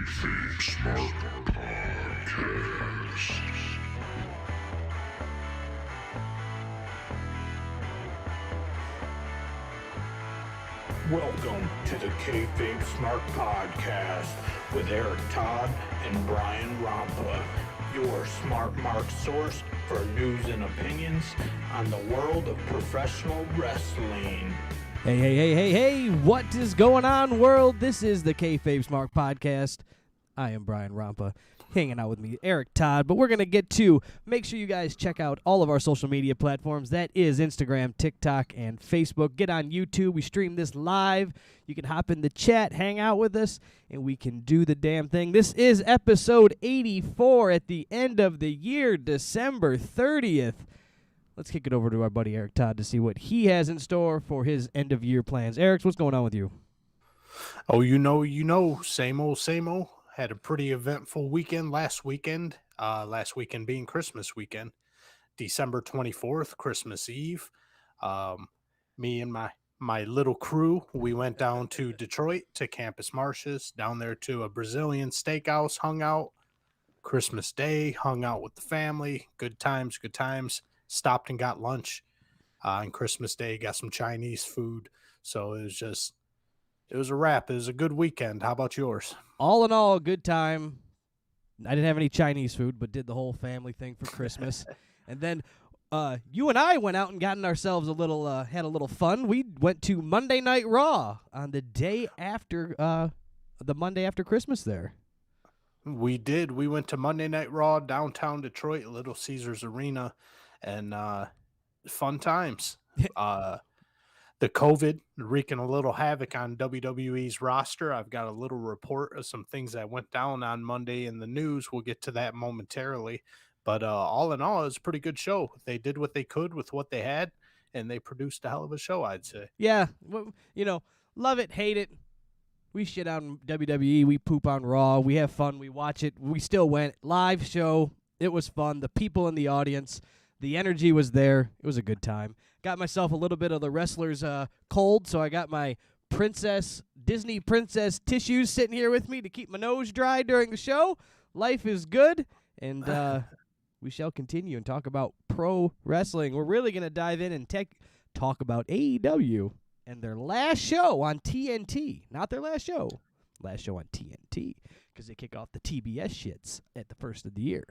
KayFabe Smark Podcast. Welcome to the KayFabe Smark Podcast with Eric Todd and Brian Rampa, your smart mark source for news and opinions on the world of professional wrestling. Hey, what is going on, world? This is the KayFabe Smark Podcast. I am Brian Rampa, hanging out with me, Eric Todd, but we're going to get to, make sure you guys check out all of our social media platforms. That is Instagram, TikTok, and Facebook. Get on YouTube. We stream this live. You can hop in the chat, hang out with us, and we can do the damn thing. This is episode 84 at the end of the year, December 30th. Let's kick it over to our buddy Eric Todd to see what he has in store for his end-of-year plans. Eric, what's going on with you? Oh, you know, same old. Had a pretty eventful weekend last weekend being Christmas weekend, December 24th, Christmas Eve. Me and my little crew, we went down to Detroit to Campus Martius, down there to a Brazilian steakhouse, hung out. Christmas Day, hung out with the family, good times. Stopped and got lunch on Christmas Day, got some Chinese food. So it was a wrap. It was a good weekend. How about yours? All in all, a good time. I didn't have any Chinese food, but did the whole family thing for Christmas. And then you and I went out and gotten ourselves had a little fun. We went to Monday Night Raw on the day after, the Monday after Christmas there. We did. We went to Monday Night Raw, downtown Detroit, Little Caesars Arena. And fun times. The COVID wreaking a little havoc on WWE's roster. I've got a little report of some things that went down on Monday in the news. We'll get to that momentarily. But all in all, it was a pretty good show. They did what they could with what they had, and they produced a hell of a show, I'd say. Yeah, love it, hate it. We shit on WWE. We poop on Raw. We have fun. We watch it. We still went. Live show. It was fun. The people in the audience. The energy was there. It was a good time. Got myself a little bit of the wrestler's cold, so I got my Disney princess tissues sitting here with me to keep my nose dry during the show. Life is good, and we shall continue and talk about pro wrestling. We're really going to dive in and talk about AEW and their last show on TNT. Not their last show on TNT, because they kick off the TBS shits at the first of the year.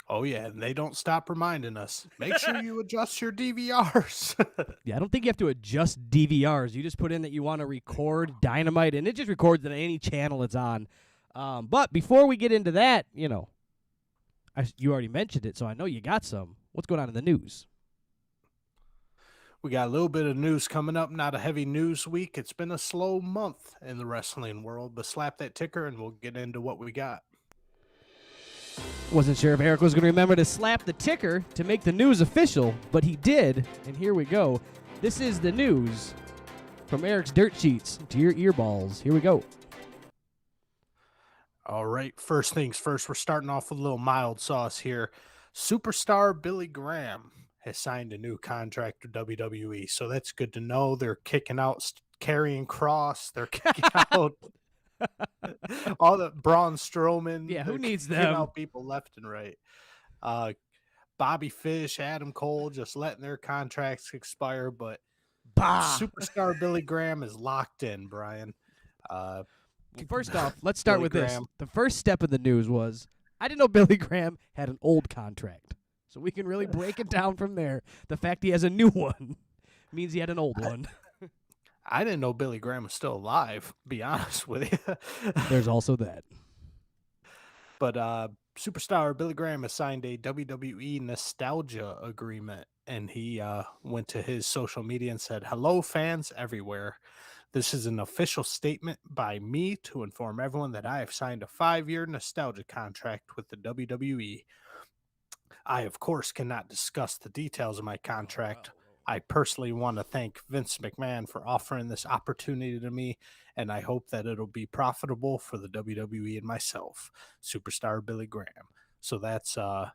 Oh, yeah, and they don't stop reminding us. Make sure you adjust your DVRs. Yeah, I don't think you have to adjust DVRs. You just put in that you want to record Dynamite, and it just records it on any channel it's on. But before we get into that, you already mentioned it, so I know you got some. What's going on in the news? We got a little bit of news coming up, not a heavy news week. It's been a slow month in the wrestling world, but slap that ticker and we'll get into what we got. Wasn't sure if Eric was going to remember to slap the ticker to make the news official, but he did, and here we go. This is the news from Eric's dirt sheets to your earballs. Here we go. All right, first things first, we're starting off with a little mild sauce here. Superstar Billy Graham has signed a new contract with WWE, so that's good to know. They're kicking out Karrion Kross. They're kicking out all the Braun Strowman. Yeah, who needs them? Kicking out people left and right. Bobby Fish, Adam Cole, just letting their contracts expire, but Superstar Billy Graham is locked in, Brian. First off, let's start Billy with Graham. this. The first step of the news was, I didn't know Billy Graham had an old contract. So we can really break it down from there. The fact he has a new one means he had an old one. I didn't know Billy Graham was still alive, be honest with you. There's also that. But Superstar Billy Graham has signed a WWE nostalgia agreement, and he went to his social media and said, "Hello, fans everywhere. This is an official statement by me to inform everyone that I have signed a 5-year nostalgia contract with the WWE. I, of course, cannot discuss the details of my contract. I personally want to thank Vince McMahon for offering this opportunity to me, and I hope that it'll be profitable for the WWE and myself, Superstar Billy Graham." So that's, I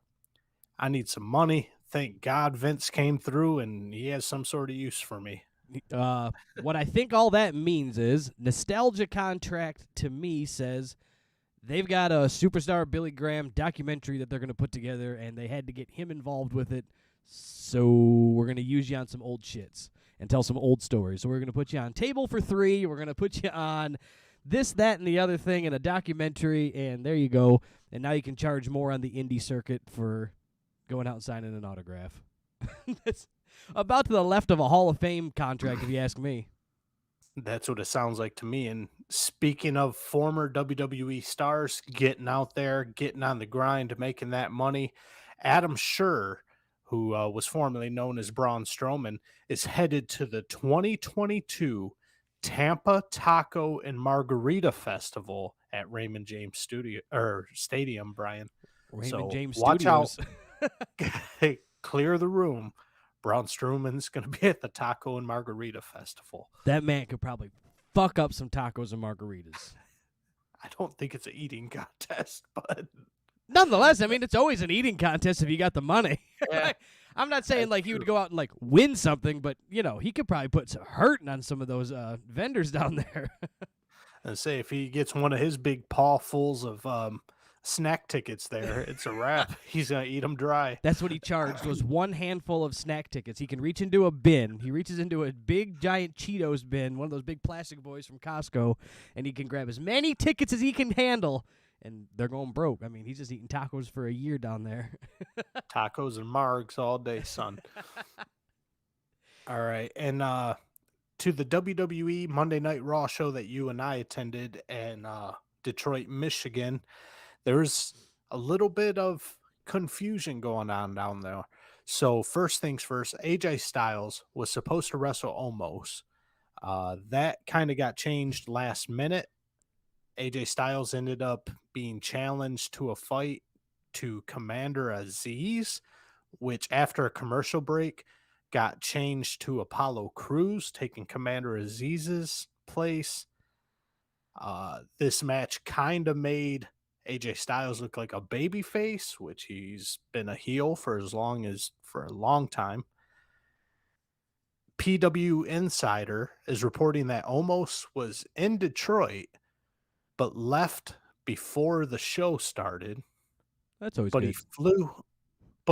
need some money. Thank God Vince came through, and he has some sort of use for me. What I think all that means is nostalgia contract to me says They've got a Superstar Billy Graham documentary that they're going to put together, and they had to get him involved with it. So we're going to use you on some old shits and tell some old stories. So we're going to put you on Table for Three. We're going to put you on this, that, and the other thing in a documentary, and there you go. And now you can charge more on the indie circuit for going out and signing an autograph. That's about to the left of a Hall of Fame contract, if you ask me. That's what it sounds like to me. And speaking of former WWE stars getting out there, getting on the grind, making that money, Adam Scherr, who was formerly known as Braun Strowman, is headed to the 2022 Tampa Taco and Margarita Festival at Raymond James Stadium, Brian. Raymond James watch Studios. Out. Clear the room. Braun Strowman's going to be at the Taco and Margarita Festival. That man could probably fuck up some tacos and margaritas. I don't think it's an eating contest, but nonetheless, I mean, it's always an eating contest if you got the money. Yeah, I'm not saying like he would go out and like win something, but you know, he could probably put some hurting on some of those vendors down there. and say if he gets one of his big pawfuls of snack tickets there, it's a wrap. He's gonna eat them dry. That's what he charged, was one handful of snack tickets. He can reach into a bin. He reaches into a big, giant Cheetos bin, one of those big plastic boys from Costco, and he can grab as many tickets as he can handle, and they're going broke. I mean, he's just eating tacos for a year down there. Tacos and margs all day, son. All right, and to the WWE Monday Night Raw show that you and I attended in Detroit, Michigan, there's a little bit of confusion going on down there. So first things first, AJ Styles was supposed to wrestle Omos. That kind of got changed last minute. AJ Styles ended up being challenged to a fight to Commander Aziz, which after a commercial break got changed to Apollo Crews, taking Commander Aziz's place. This match kind of made AJ Styles look like a baby face, which he's been a heel for a long time. PW Insider is reporting that Omos was in Detroit, but left before the show started. That's always but good.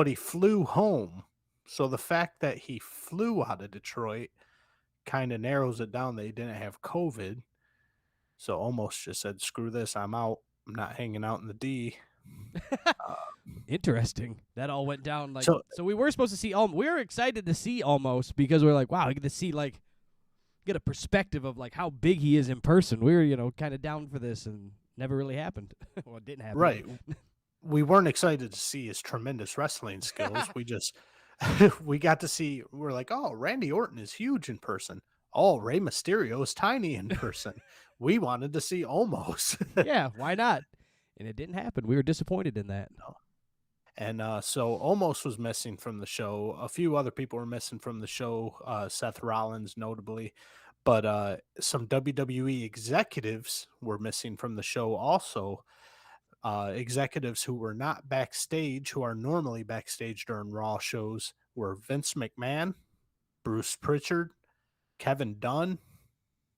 he flew home. So the fact that he flew out of Detroit kind of narrows it down that he didn't have COVID. So Omos just said, screw this, I'm out. I'm not hanging out in the D. Interesting. That all went down like So we were supposed to see we were excited to see Almost because we were like, wow, we get to see like get a perspective of like how big he is in person. We were, you know, kind of down for this and never really happened. Well, it didn't happen. Right. We weren't excited to see his tremendous wrestling skills. We just we got to see, we're like, oh, Randy Orton is huge in person. Oh, Rey Mysterio is tiny in person. We wanted to see Omos. Yeah, why not? And it didn't happen. We were disappointed in that. No. And so Omos was missing from the show. A few other people were missing from the show, Seth Rollins notably. But some WWE executives were missing from the show also. Executives who were not backstage, who are normally backstage during Raw shows, were Vince McMahon, Bruce Prichard, Kevin Dunn,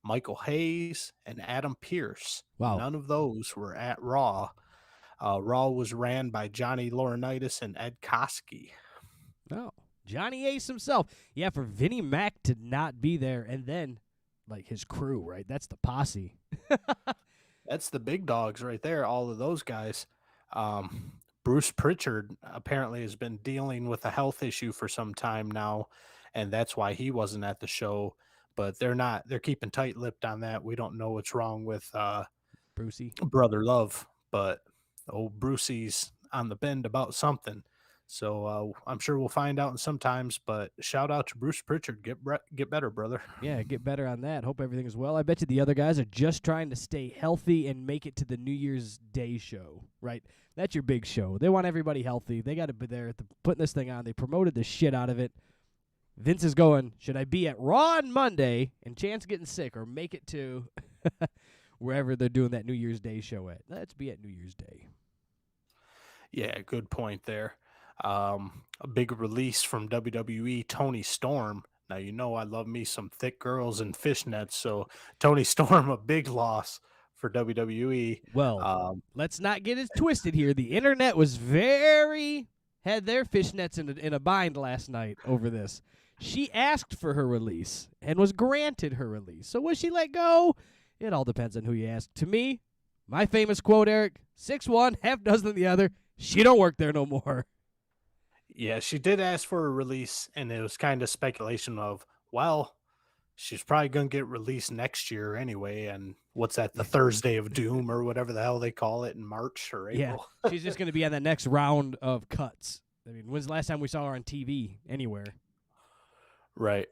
Michael Hayes, and Adam Pearce. Wow. None of those were at Raw. Raw was ran by Johnny Laurinaitis and Ed Koskey. Oh, Johnny Ace himself. Yeah, for Vinnie Mac to not be there, and then like his crew, right? That's the posse. That's the big dogs right there, all of those guys. Bruce Prichard apparently has been dealing with a health issue for some time now, and that's why he wasn't at the show. But they're keeping tight-lipped on that. We don't know what's wrong with Brucey. Brother Love, but old Brucey's on the bend about something. So I'm sure we'll find out in some times, but shout out to Bruce Prichard. Get better, brother. Yeah, get better on that. Hope everything is well. I bet you the other guys are just trying to stay healthy and make it to the New Year's Day show, right? That's your big show. They want everybody healthy. They got to be there putting this thing on. They promoted the shit out of it. Vince is going, should I be at Raw on Monday and chance getting sick or make it to wherever they're doing that New Year's Day show at? Let's be at New Year's Day. Yeah, good point there. A big release from WWE, Tony Storm. Now, you know I love me some thick girls and fishnets, so Tony Storm, a big loss for WWE. Well, let's not get it twisted here. The internet was had their fishnets in a bind last night over this. She asked for her release and was granted her release. So was she let go? It all depends on who you ask. To me, my famous quote, Eric, 6'1", half dozen the other, she don't work there no more. Yeah, she did ask for a release, and it was kind of speculation of, well, she's probably going to get released next year anyway, and what's that, the Thursday of Doom or whatever the hell they call it in March or April? Yeah, she's just going to be on the next round of cuts. I mean, when's the last time we saw her on TV anywhere? Right.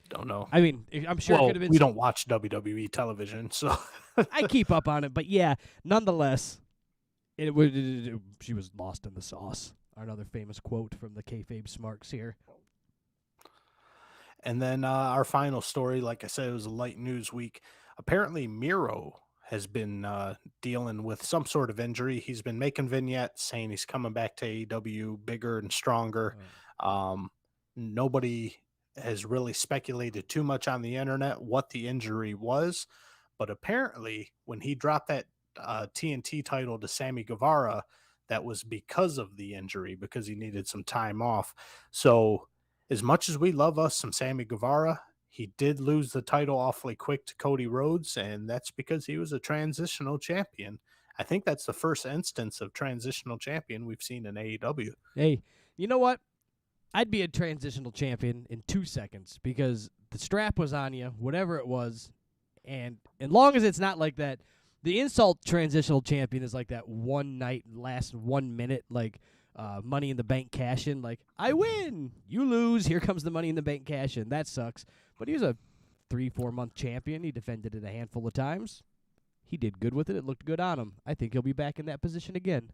Don't know. I mean, I'm sure it could have been. We don't watch WWE television, so I keep up on it, but yeah, nonetheless, she was lost in the sauce. Another famous quote from the KayFabe Smarks here. And then our final story, like I said, it was a light news week. Apparently, Miro has been dealing with some sort of injury. He's been making vignettes saying he's coming back to AEW bigger and stronger. Nobody has really speculated too much on the internet what the injury was. But apparently, when he dropped that TNT title to Sammy Guevara, that was because of the injury, because he needed some time off. So as much as we love us some Sammy Guevara, he did lose the title awfully quick to Cody Rhodes, and that's because he was a transitional champion. I think that's the first instance of transitional champion we've seen in AEW. Hey, you know what? I'd be a transitional champion in 2 seconds because the strap was on you, whatever it was, and as long as it's not like that, the insult transitional champion is like that one night, last 1 minute, like Money in the Bank cash-in, like, I win, you lose, here comes the Money in the Bank cash-in. That sucks. But he was a 3-4 month champion. He defended it a handful of times. He did good with it. It looked good on him. I think he'll be back in that position again.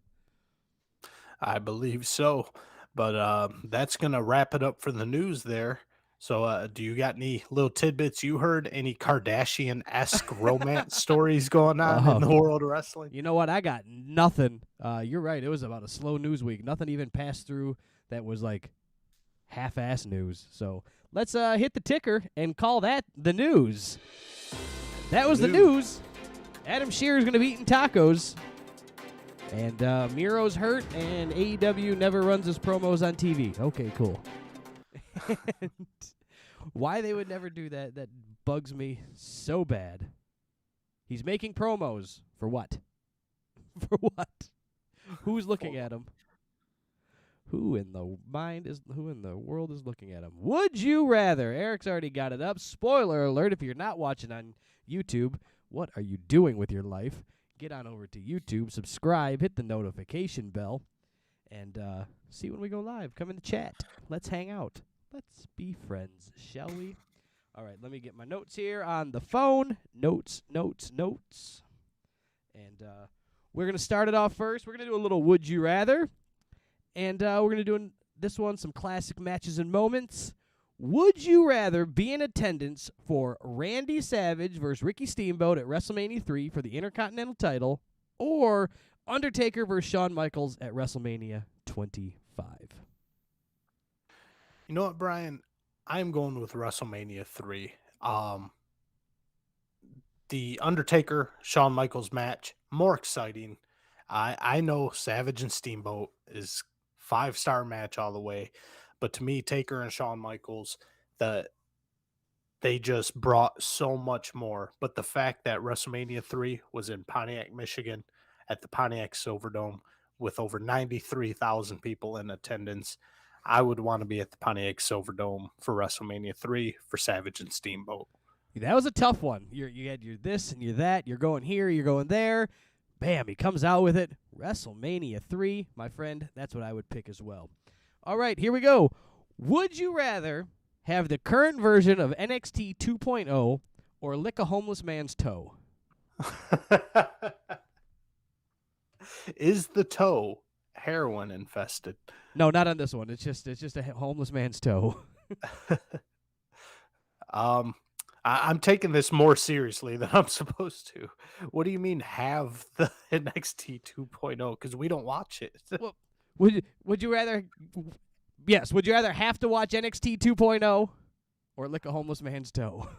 I believe so. But that's going to wrap it up for the news there. So do you got any little tidbits you heard? Any Kardashian-esque romance stories going on in the world of wrestling? You know what? I got nothing. You're right. It was about a slow news week. Nothing even passed through that was like half-ass news. So let's hit the ticker and call that the news. That was the news. Adam Shearer's going to be eating tacos. And Miro's hurt, and AEW never runs his promos on TV. Okay, cool. And why they would never do that bugs me so bad. He's making promos. For what? For what? Who's looking at him? Who in the world is looking at him? Would you rather? Eric's already got it up. Spoiler alert, if you're not watching on YouTube, what are you doing with your life? Get on over to YouTube, subscribe, hit the notification bell, and see when we go live. Come in the chat. Let's hang out. Let's be friends, shall we? All right, let me get my notes here on the phone. Notes. And we're going to start it off first. We're going to do a little Would You Rather. And we're going to do this one, some classic matches and moments. Would you rather be in attendance for Randy Savage versus Ricky Steamboat at WrestleMania 3 for the Intercontinental title, or Undertaker versus Shawn Michaels at WrestleMania 25? You know what, Brian? I'm going with WrestleMania 3. The Undertaker, Shawn Michaels match, more exciting. I know Savage and Steamboat is 5-star match all the way. But to me, Taker and Shawn Michaels, they just brought so much more. But the fact that WrestleMania 3 was in Pontiac, Michigan, at the Pontiac Silverdome with over 93,000 people in attendance, I would want to be at the Pontiac Silverdome for WrestleMania 3 for Savage and Steamboat. That was a tough one. You had your this and your that. You're going here, you're going there. Bam, he comes out with it. WrestleMania 3, my friend, that's what I would pick as well. All right, here we go. Would you rather have the current version of NXT 2.0 or lick a homeless man's toe? Is the toe heroin infested? No, not on this one. It's just a homeless man's toe. I'm taking this more seriously than I'm supposed to. What do you mean have the NXT 2.0? Because we don't watch it. Well, would you rather? Yes. Would you rather have to watch NXT 2.0 or lick a homeless man's toe?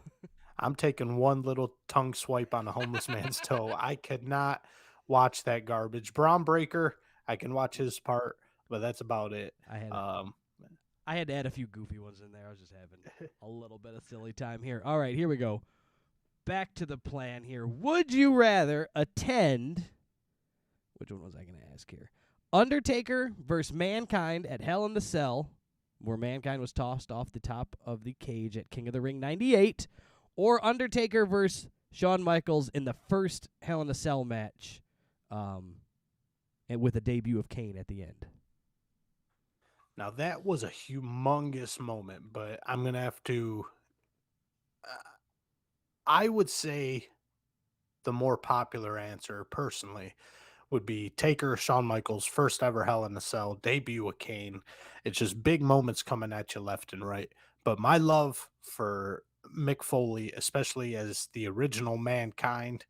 I'm taking one little tongue swipe on a homeless man's toe. I could not watch that garbage. Braun Breaker, I can watch his part, but that's about it. I had to add a few goofy ones in there. I was just having a little bit of silly time here. All right, here we go. Back to the plan here. Would you rather attend? Which one was I going to ask here? Undertaker versus Mankind at Hell in the Cell, where Mankind was tossed off the top of the cage at King of the Ring 98, or Undertaker versus Shawn Michaels in the first Hell in the Cell match, and with a debut of Kane at the end. Now, that was a humongous moment, but I'm going to have to... I would say the more popular answer, personally, would be Taker, Shawn Michaels' first ever Hell in a Cell, debut with Kane. It's just big moments coming at you left and right. But my love for Mick Foley, especially as the original Mankind,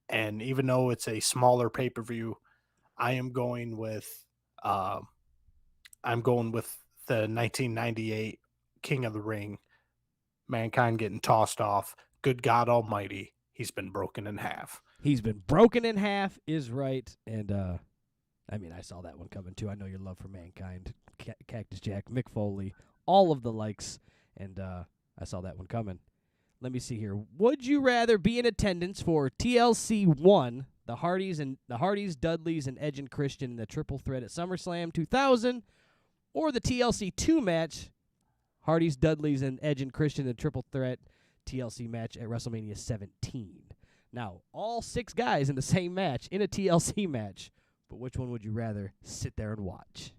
and even though it's a smaller pay-per-view, I am going with the 1998 King of the Ring, Mankind getting tossed off. Good God Almighty, he's been broken in half. He's been broken in half is right, and I mean, I saw that one coming too. I know your love for Mankind, Cactus Jack, Mick Foley, all of the likes, and I saw that one coming. Let me see here. Would you rather be in attendance for TLC 1, the Hardys, Dudleys, and Edge and Christian in the Triple Threat at SummerSlam 2000, or the TLC 2 match, Hardys, Dudleys, and Edge and Christian in the Triple Threat TLC match at WrestleMania 17? Now, all 6 guys in the same match, in a TLC match, but which one would you rather sit there and watch?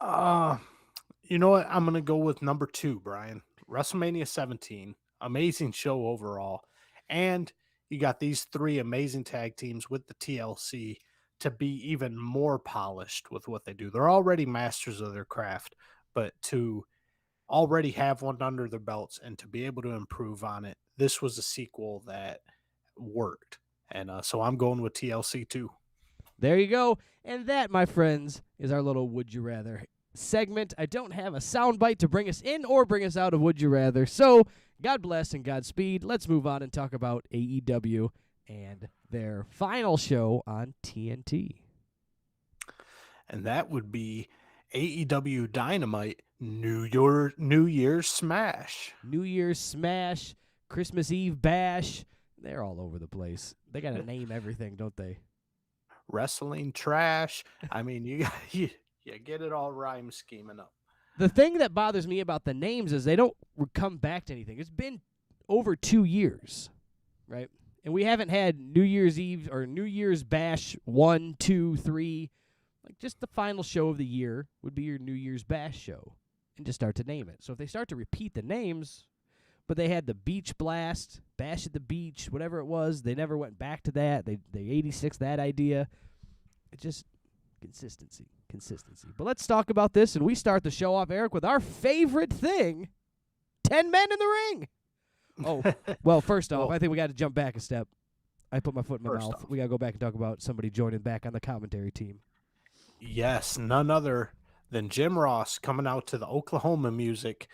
You know what? I'm going to go with number 2, Brian. WrestleMania 17. Amazing show overall. And you got these 3 amazing tag teams with the TLC to be even more polished with what they do. They're already masters of their craft, but to already have one under their belts and to be able to improve on it, this was a sequel that worked. And so I'm going with TLC 2. There you go. And that, my friends, is our little Would You Rather segment. I don't have a soundbite to bring us in or bring us out of Would You Rather. So God bless and Godspeed. Let's move on and talk about AEW and their final show on TNT. And that would be AEW Dynamite New Year's Smash. New Year's Smash, Christmas Eve Bash. They're all over the place. They got to name everything, don't they? Wrestling trash. I mean, you get it all rhyme scheming up. The thing that bothers me about the names is they don't come back to anything. It's been over 2 years, right? And we haven't had New Year's Eve or New Year's Bash 1, 2, 3. Like, just the final show of the year would be your New Year's Bash show, and just start to name it. So if they start to repeat the names, but they had the Beach Blast, Bash at the Beach, whatever it was, they never went back to that. They 86 that idea. It just consistency. But let's talk about this, and we start the show off, Eric, with our favorite thing, 10 men in the ring. Oh, well, first off, I think we got to jump back a step. I put my foot in my mouth. We got to go back and talk about somebody joining back on the commentary team. Yes, none other than Jim Ross coming out to the Oklahoma music.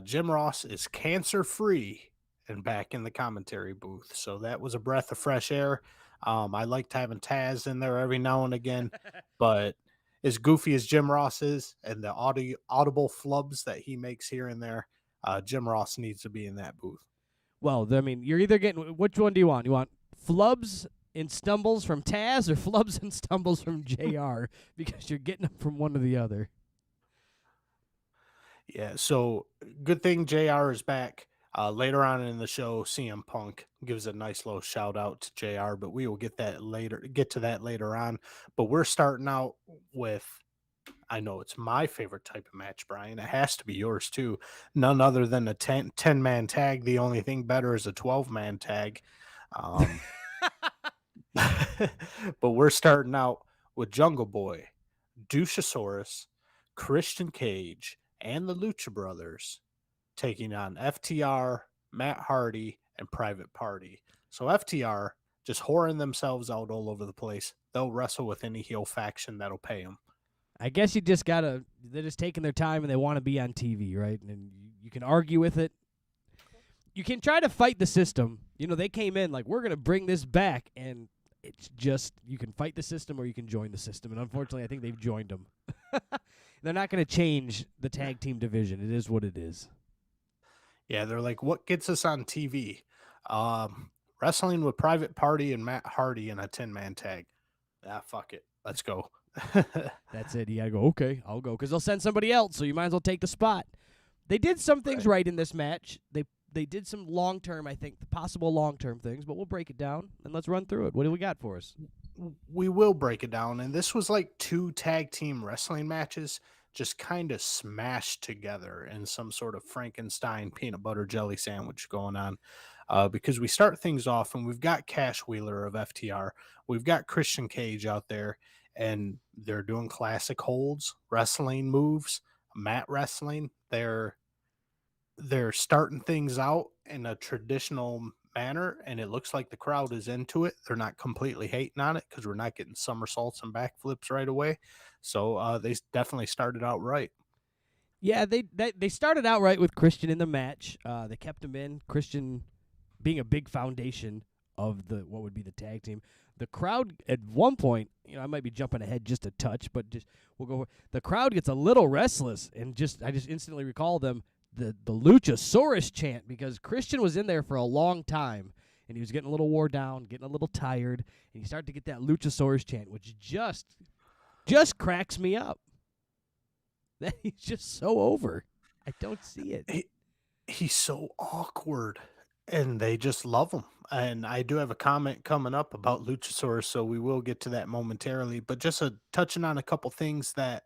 Jim Ross is cancer-free and back in the commentary booth. So that was a breath of fresh air. I liked having Taz in there every now and again, but as goofy as Jim Ross is and the audible flubs that he makes here and there, Jim Ross needs to be in that booth. Well, I mean, you're either getting, which one do you want? You want flubs and stumbles from Taz or flubs and stumbles from JR? Because you're getting them from one or the other. Yeah, so good thing JR is back. Later on in the show, CM Punk gives a nice little shout out to JR, but we will get to that later on. But we're starting out with, I know it's my favorite type of match, Brian. It has to be yours too. None other than a 10-man tag. The only thing better is a 12-man tag. But we're starting out with Jungle Boy, Dushasaurus, Christian Cage, and the Lucha Brothers taking on FTR, Matt Hardy, and Private Party. So FTR just whoring themselves out all over the place. They'll wrestle with any heel faction that'll pay them. I guess they're just taking their time and they want to be on TV, right? And you can argue with it. you can try to fight the system. You know, they came in like, we're going to bring this back, and it's just, you can fight the system or you can join the system. And unfortunately, I think they've joined them. They're not going to change the tag team division. It is what it is. Yeah, they're like, what gets us on TV? Wrestling with Private Party and Matt Hardy in a 10-man tag. Ah, fuck it. Let's go. That's it. You got to go, okay, I'll go. Because they'll send somebody else, so you might as well take the spot. They did some things right in this match. They did some long-term, I think, possible long-term things, but we'll break it down, and let's run through it. What do we got for us? We will break it down, and this was like 2 tag team wrestling matches just kind of smashed together in some sort of Frankenstein peanut butter jelly sandwich going on. Because we start things off, and we've got Cash Wheeler of FTR. We've got Christian Cage out there, and they're doing classic holds, wrestling moves, mat wrestling. They're starting things out in a traditional manner, and it looks like the crowd is into it. They're not completely hating on it because we're not getting somersaults and backflips right away. So they definitely started out right. Yeah, they started out right with Christian in the match. They kept him in. Christian being a big foundation of what would be the tag team. The crowd at one point, I might be jumping ahead just a touch, but we'll go. The crowd gets a little restless, and I just instantly recall them. The Luchasaurus chant, because Christian was in there for a long time, and he was getting a little wore down, getting a little tired, and you start to get that Luchasaurus chant, which just cracks me up. That he's just so over. I don't see it. He's so awkward, and they just love him. And I do have a comment coming up about Luchasaurus, so we will get to that momentarily. But just touching on a couple things that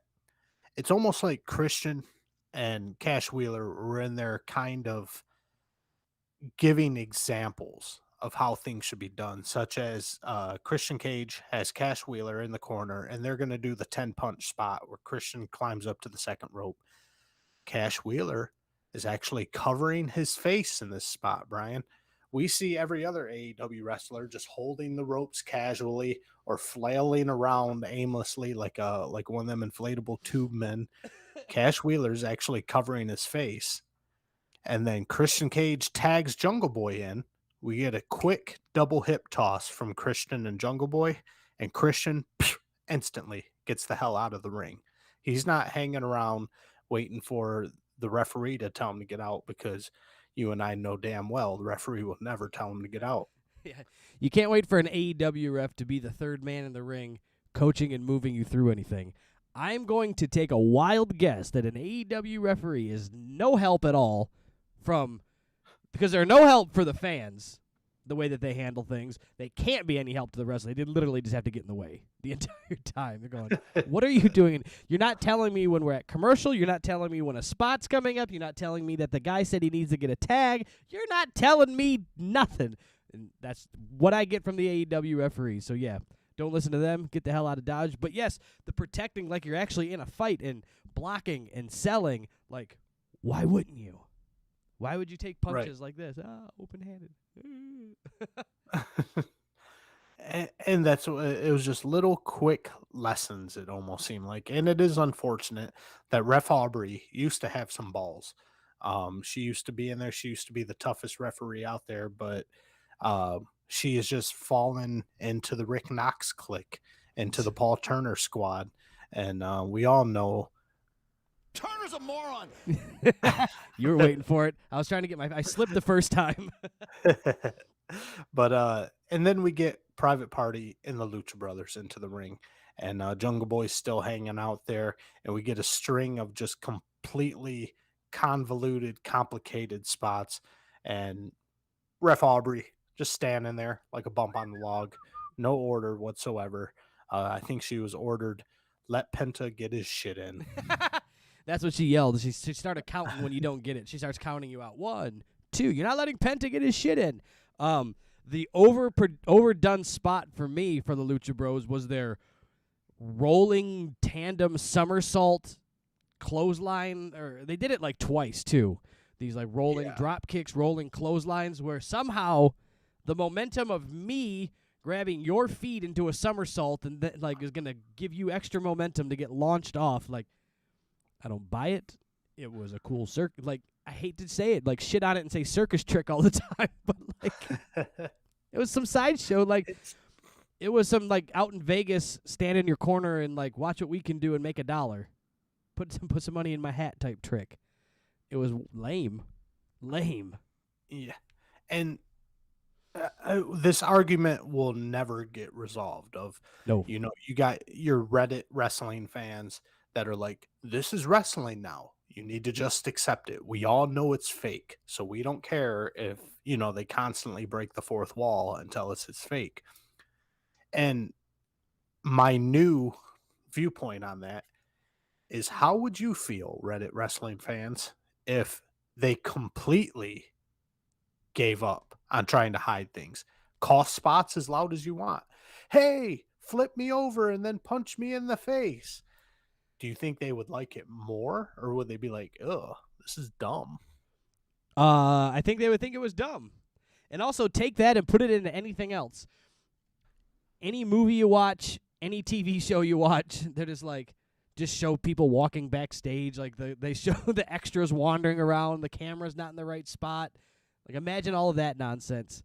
it's almost like Christian and Cash Wheeler were in there kind of giving examples of how things should be done, such as Christian Cage has Cash Wheeler in the corner, and they're going to do the 10-punch spot where Christian climbs up to the second rope. Cash Wheeler is actually covering his face in this spot, Brian. We see every other AEW wrestler just holding the ropes casually or flailing around aimlessly like one of them inflatable tube men. Cash Wheeler's actually covering his face. And then Christian Cage tags Jungle Boy in. We get a quick double hip toss from Christian and Jungle Boy, and Christian instantly gets the hell out of the ring. He's not hanging around waiting for the referee to tell him to get out, because you and I know damn well the referee will never tell him to get out. Yeah, you can't wait for an AEW ref to be the third man in the ring, coaching and moving you through anything. I'm going to take a wild guess that an AEW referee is no help at all because they're no help for the fans, the way that they handle things. They can't be any help to the wrestler. They literally just have to get in the way the entire time. They're going, what are you doing? You're not telling me when we're at commercial. You're not telling me when a spot's coming up. You're not telling me that the guy said he needs to get a tag. You're not telling me nothing. And that's what I get from the AEW referees. So, yeah, don't listen to them. Get the hell out of Dodge. But, yes, the protecting like you're actually in a fight and blocking and selling, like, why wouldn't you? Why would you take punches like this? Open-handed. And that's it was just little quick lessons, it almost seemed like. And it is unfortunate that Ref Aubrey used to have some balls. She used to be in there. She used to be the toughest referee out there, but she has just fallen into the Rick Knox clique, into the Paul Turner squad. And we all know Turner's a moron. You were waiting for it. I was trying to get I slipped the first time. But and then we get Private Party and the Lucha Brothers into the ring, and Jungle Boy's still hanging out there, and we get a string of just completely convoluted, complicated spots, and Ref Aubrey just standing there like a bump on the log, no order whatsoever. I think she was ordered, let Penta get his shit in. That's what she yelled. She started counting when you don't get it. She starts counting you out. 1, 2. You're not letting Penta get his shit in. The overdone spot for me for the Lucha Bros was their rolling tandem somersault clothesline. Or they did it like twice too. These like rolling drop kicks, rolling clotheslines, where somehow the momentum of me grabbing your feet into a somersault and then like is gonna give you extra momentum to get launched off. Like, I don't buy it. It was a cool circuit. Like, I hate to say it, like shit on it and say circus trick all the time, but like it was some sideshow. Like it was some like out in Vegas, stand in your corner and like watch what we can do and make $1. Put some money in my hat type trick. It was lame. Yeah, and this argument will never get resolved. No. You got your Reddit wrestling fans that are like, this is wrestling now. You need to just accept it. We all know it's fake, so we don't care if, they constantly break the fourth wall and tell us it's fake. And my new viewpoint on that is, how would you feel, Reddit wrestling fans, if they completely gave up on trying to hide things? Cough spots as loud as you want. Hey, flip me over and then punch me in the face. Do you think they would like it more, or would they be like, ugh, this is dumb? I think they would think it was dumb. And also take that and put it into anything else. Any movie you watch, any TV show you watch, they're just show people walking backstage. Like they show the extras wandering around, the camera's not in the right spot. Like imagine all of that nonsense.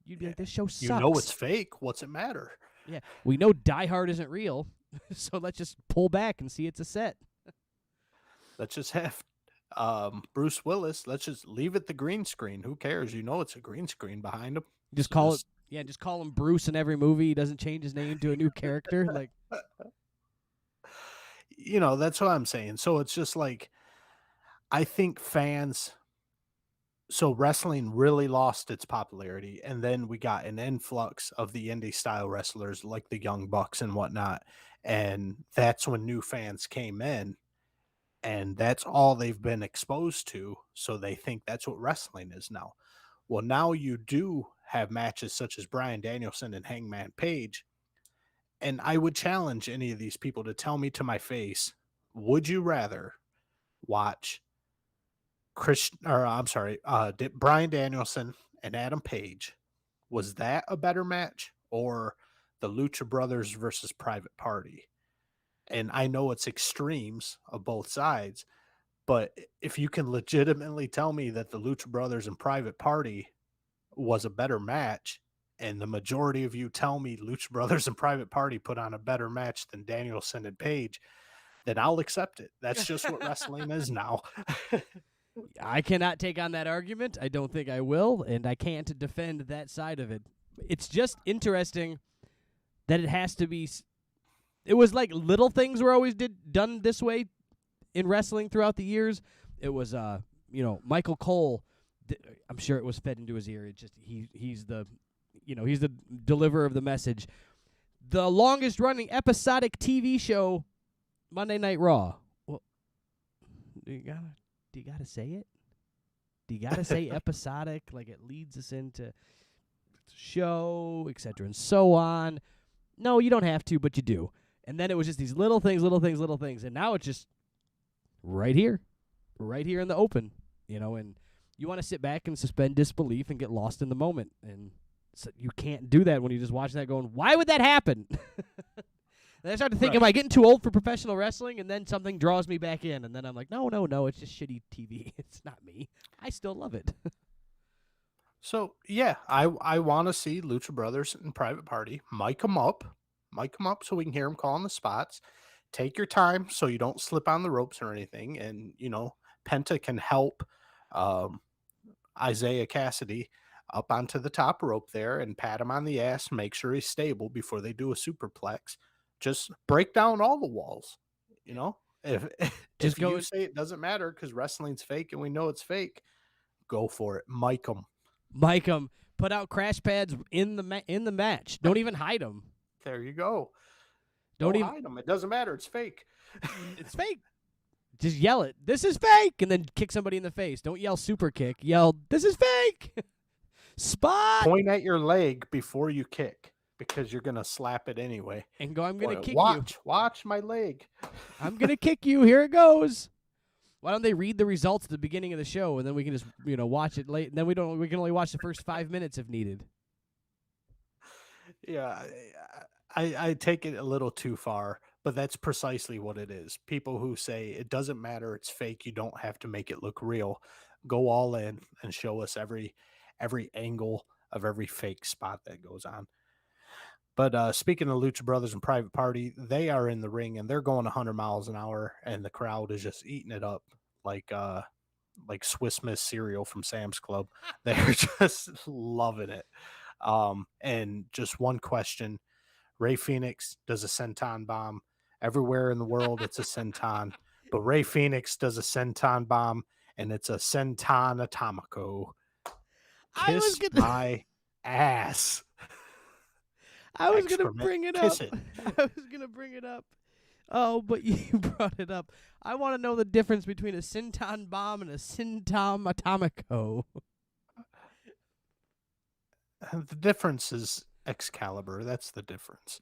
You'd be like, this show sucks. You know it's fake. What's it matter? Yeah, we know Die Hard isn't real, so let's just pull back and see it's a set. Let's just have Bruce Willis. Let's just leave it the green screen. Who cares? You know it's a green screen behind him. Just call him Bruce in every movie. He doesn't change his name to a new character. Like, that's what I'm saying. So it's just like, I think fans. So wrestling really lost its popularity, and then we got an influx of the indie style wrestlers like the Young Bucks and whatnot, and that's when new fans came in, and that's all they've been exposed to, so they think that's what wrestling is now. Well, now you do have matches such as Bryan Danielson and Hangman Page, and I would challenge any of these people to tell me to my face, would you rather watch Bryan Danielson and Adam Page? Was that a better match, or the Lucha Brothers versus Private Party? And I know it's extremes of both sides, but if you can legitimately tell me that the Lucha Brothers and Private Party was a better match, and the majority of you tell me Lucha Brothers and Private Party put on a better match than Danielson and Page, then I'll accept it. That's just what wrestling is now. I cannot take on that argument. I don't think I will, and I can't defend that side of it. It's just interesting that it has to be. It was like little things were always done this way in wrestling throughout the years. It was, Michael Cole. I'm sure it was fed into his ear. It's just he's the deliverer of the message. The longest running episodic TV show, Monday Night Raw. Well, do you gotta say it? Do you gotta say episodic? Like it leads us into show, etc. and so on. No, you don't have to, but you do. And then it was just these little things. And now it's just right here in the open, and you want to sit back and suspend disbelief and get lost in the moment. And so you can't do that when you just watch that going, why would that happen? And I start to think, Right. Am I getting too old for professional wrestling? And then something draws me back in. And then I'm like, no, it's just shitty TV. It's not me. I still love it. So, yeah, I want to see Lucha Brothers and Private Party. Mic them up so we can hear them calling the spots. Take your time so you don't slip on the ropes or anything. And, Penta can help Isaiah Cassidy up onto the top rope there and pat him on the ass, make sure he's stable before they do a superplex. Just break down all the walls, If you say it doesn't matter because wrestling's fake and we know it's fake, go for it. Mic them. Put out crash pads in the match. Don't even hide them. There you go. Don't even hide them. It doesn't matter. It's fake. It's fake. Just yell it. This is fake, and then kick somebody in the face. Don't yell super kick. Yell, this is fake. Spot. Point at your leg before you kick because you're gonna slap it anyway. And go, I'm gonna kick you. Watch my leg. I'm gonna kick you. Here it goes. Why don't they read the results at the beginning of the show, and then we can just watch it late. And then we can only watch the first 5 minutes if needed. Yeah, I take it a little too far, but that's precisely what it is. People who say it doesn't matter, it's fake, you don't have to make it look real. go all in and show us every angle of every fake spot that goes on. But speaking of Lucha Brothers and Private Party, they are in the ring and they're going 100 miles an hour, and the crowd is just eating it up like Swiss Miss cereal from Sam's Club. They're just loving it. And just one question: Ray Phoenix does a senton bomb. Everywhere in the world, it's a senton, but Ray Phoenix does a senton bomb, and it's a senton atomico. Kiss my ass. I was going to bring it up. Kiss it. I was going to bring it up. Oh, but you brought it up. I want to know the difference between a senton bomb and a senton atomico. The difference is Excalibur. That's the difference.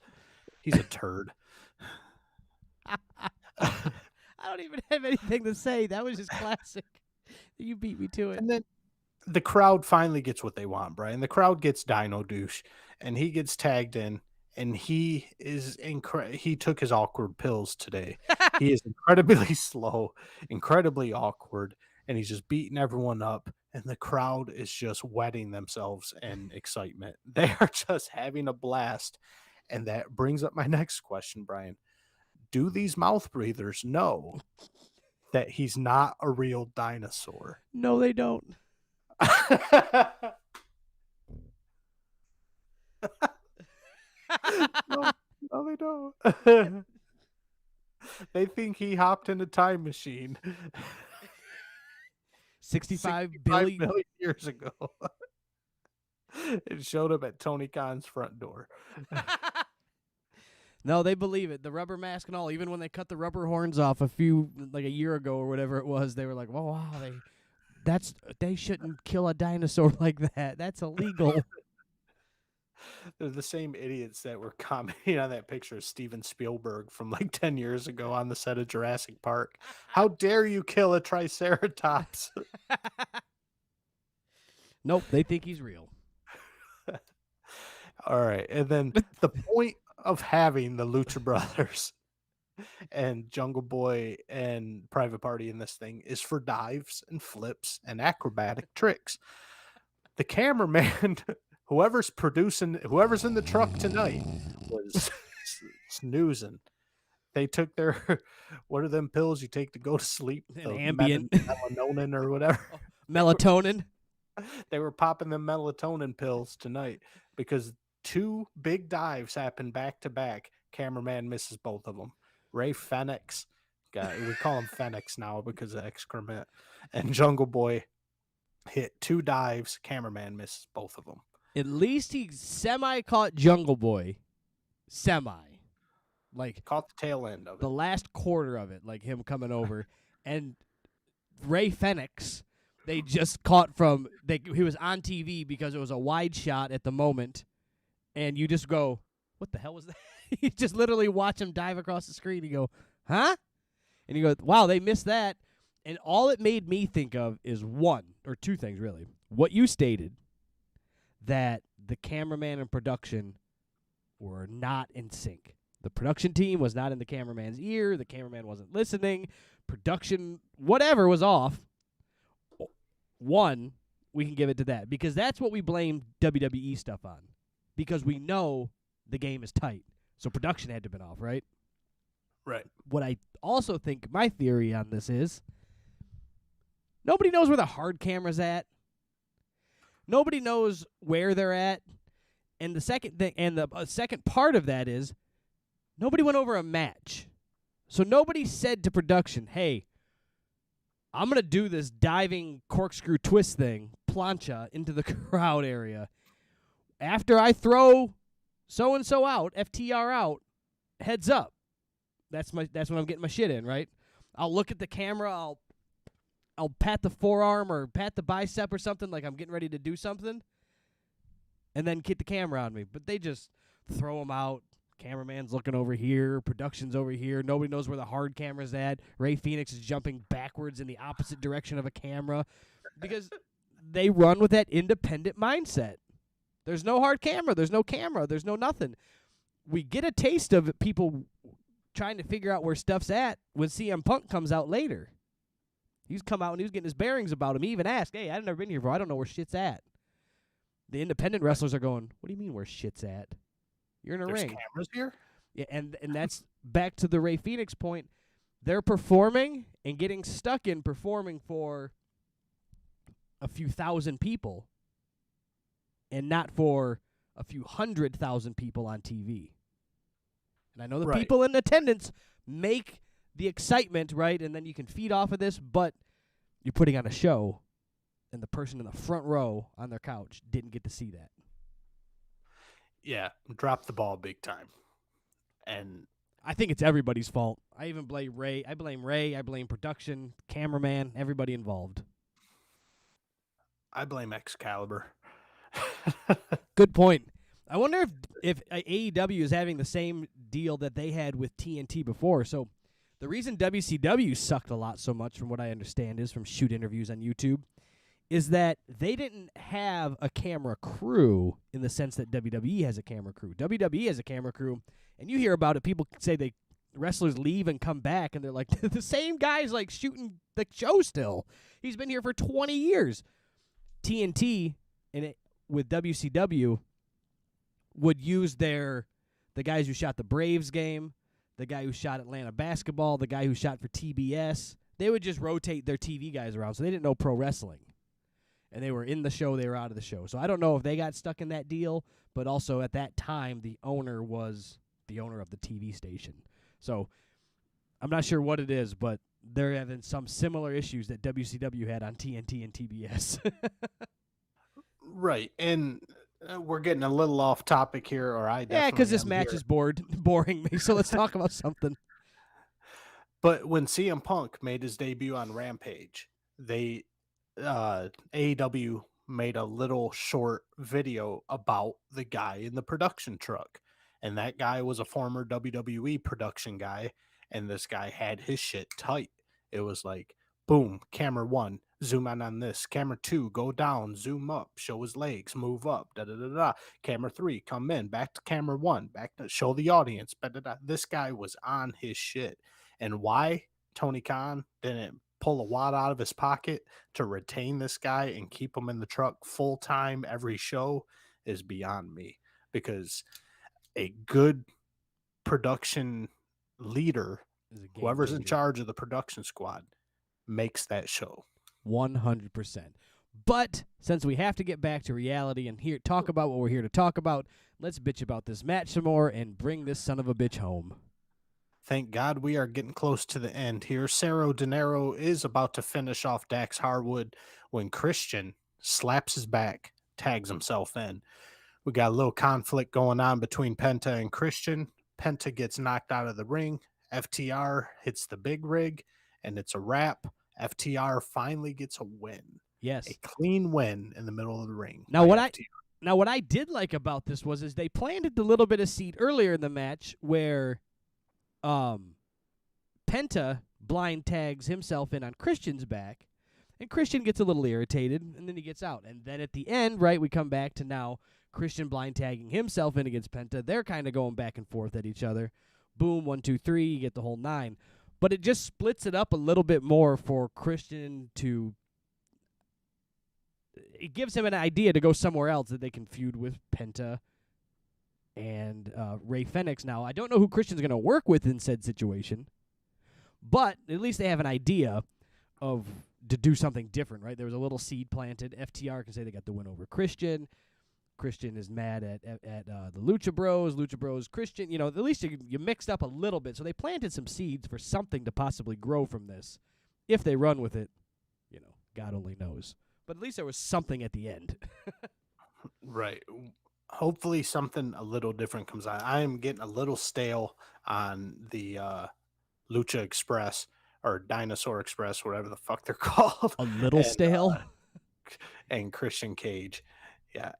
He's a turd. I don't even have anything to say. That was just classic. You beat me to it. And then the crowd finally gets what they want, Brian. The crowd gets Dino Douche, and he gets tagged in, and he is he took his awkward pills today. He is incredibly slow, incredibly awkward, and he's just beating everyone up, and the crowd is just wetting themselves in excitement. They are just having a blast, and that brings up my next question, Brian. Do these mouth breathers know that he's not a real dinosaur? No, they don't. No, they don't. They think he hopped in a time machine 65 million billion years ago. It showed up at Tony Khan's front door. No, they believe it. The rubber mask and all. Even when they cut the rubber horns off a year ago or whatever it was, they were like, "Oh wow, they shouldn't kill a dinosaur like that. That's illegal." They're the same idiots that were commenting on that picture of Steven Spielberg from like 10 years ago on the set of Jurassic Park. How dare you kill a Triceratops? Nope, they think he's real. All right. And then the point of having the Lucha Brothers and Jungle Boy and Private Party in this thing is for dives and flips and acrobatic tricks. The cameraman, whoever's in the truck tonight, was snoozing. They took their, what are them pills you take to go to sleep? An Ambien. Melatonin or whatever. Melatonin. They were popping them melatonin pills tonight because 2 big dives happened back to back. Cameraman misses both of them. Ray Phoenix, we call him Phoenix now because of excrement, and Jungle Boy hit 2 dives. Cameraman misses both of them. At least he semi-caught Jungle Boy. Like, caught the tail end of it. The last quarter of it, like him coming over. And Ray Phoenix, they just caught from, he was on TV because it was a wide shot at the moment. And you just go, what the hell was that? You just literally watch him dive across the screen. You go, huh? And you go, wow, they missed that. And all it made me think of is one or two things, really. What you stated, that the cameraman and production were not in sync. The production team was not in the cameraman's ear. The cameraman wasn't listening. Production, whatever, was off. One, we can give it to that because that's what we blame WWE stuff on because we know the game is tight. So production had to have been off, right? Right. What I also think, my theory on this is, nobody knows where the hard camera's at. Nobody knows where they're at. And the second thing, and the second part of that is, nobody went over a match. So nobody said to production, hey, I'm going to do this diving corkscrew twist thing, plancha, into the crowd area. After I throw so-and-so out, FTR out, heads up. That's when I'm getting my shit in, right? I'll look at the camera, I'll pat the forearm or pat the bicep or something like I'm getting ready to do something, and then get the camera on me. But they just throw them out. Cameraman's looking over here. Production's over here. Nobody knows where the hard camera's at. Ray Phoenix is jumping backwards in the opposite direction of a camera because they run with that independent mindset. There's no hard camera. There's no camera. There's no nothing. We get a taste of people trying to figure out where stuff's at when CM Punk comes out later. He's come out and he was getting his bearings about him. He even asked, hey, I've never been here before. I don't know where shit's at. The independent wrestlers are going, what do you mean where shit's at? You're in a There's ring. cameras here? Yeah, and that's back to the Ray Phoenix point. They're performing and getting stuck in performing for a few thousand people and not for a few 100,000 people on TV. And I know the Right. people in attendance make the excitement, right? And then you can feed off of this, but you're putting on a show, and the person in the front row on their couch didn't get to see that. Yeah, drop the ball big time. And I think it's everybody's fault. I even blame Ray. I blame production, cameraman, everybody involved. I blame Excalibur. Good point. I wonder if AEW is having the same deal that they had with TNT before. So the reason WCW sucked a lot so much, from what I understand, is from shoot interviews on YouTube, is that they didn't have a camera crew in the sense that WWE has a camera crew. WWE has a camera crew, and you hear about it. People say wrestlers leave and come back, and they're like, the same guy's like shooting the show still. He's been here for 20 years. TNT with WCW would use the guys who shot the Braves game, the guy who shot Atlanta basketball, the guy who shot for TBS. They would just rotate their TV guys around, so they didn't know pro wrestling. And they were in the show, they were out of the show. So I don't know if they got stuck in that deal, but also at that time, the owner was the owner of the TV station. So I'm not sure what it is, but they're having some similar issues that WCW had on TNT and TBS. Right. And we're getting a little off topic here, or I definitely Yeah, because this am match here. is boring me, so let's talk about something. But when CM Punk made his debut on Rampage, they AEW made a little short video about the guy in the production truck. And that guy was a former WWE production guy, and this guy had his shit tight. It was like, boom, camera 1, zoom in on this. Camera 2, go down, zoom up, show his legs, move up, da-da-da-da. Camera 3, come in, back to camera 1, back to show the audience. Da-da-da. This guy was on his shit. And why Tony Khan didn't pull a wad out of his pocket to retain this guy and keep him in the truck full time every show is beyond me. Because a good production leader, whoever's in charge of the production squad, makes that show. 100%. But since we have to get back to reality and talk about what we're here to talk about, let's bitch about this match some more and bring this son of a bitch home. Thank God we are getting close to the end here. Cerro De Niro is about to finish off Dax Harwood when Christian slaps his back, tags himself in. We got a little conflict going on between Penta and Christian. Penta gets knocked out of the ring. FTR hits the big rig, and it's a wrap. FTR finally gets a win. Yes. A clean win in the middle of the ring. Now what I did like about this is they planted a little bit of seed earlier in the match where Penta blind tags himself in on Christian's back, and Christian gets a little irritated, and then he gets out. And then at the end, right, we come back to now Christian blind tagging himself in against Penta. They're kind of going back and forth at each other. Boom, 1, 2, 3, you get the whole 9. But it just splits it up a little bit more for Christian to... It gives him an idea to go somewhere else that they can feud with Penta and Ray Phoenix. Now, I don't know who Christian's going to work with in said situation, but at least they have an idea to do something different, right? There was a little seed planted. FTR can say they got the win over Christian. Christian is mad at the Lucha Bros. Lucha Bros, Christian. At least you mixed up a little bit. So they planted some seeds for something to possibly grow from this. If they run with it, God only knows. But at least there was something at the end. Right. Hopefully something a little different comes out. I am getting a little stale on the Lucha Express or Dinosaur Express, whatever the fuck they're called. A little stale? And Christian Cage. Yeah.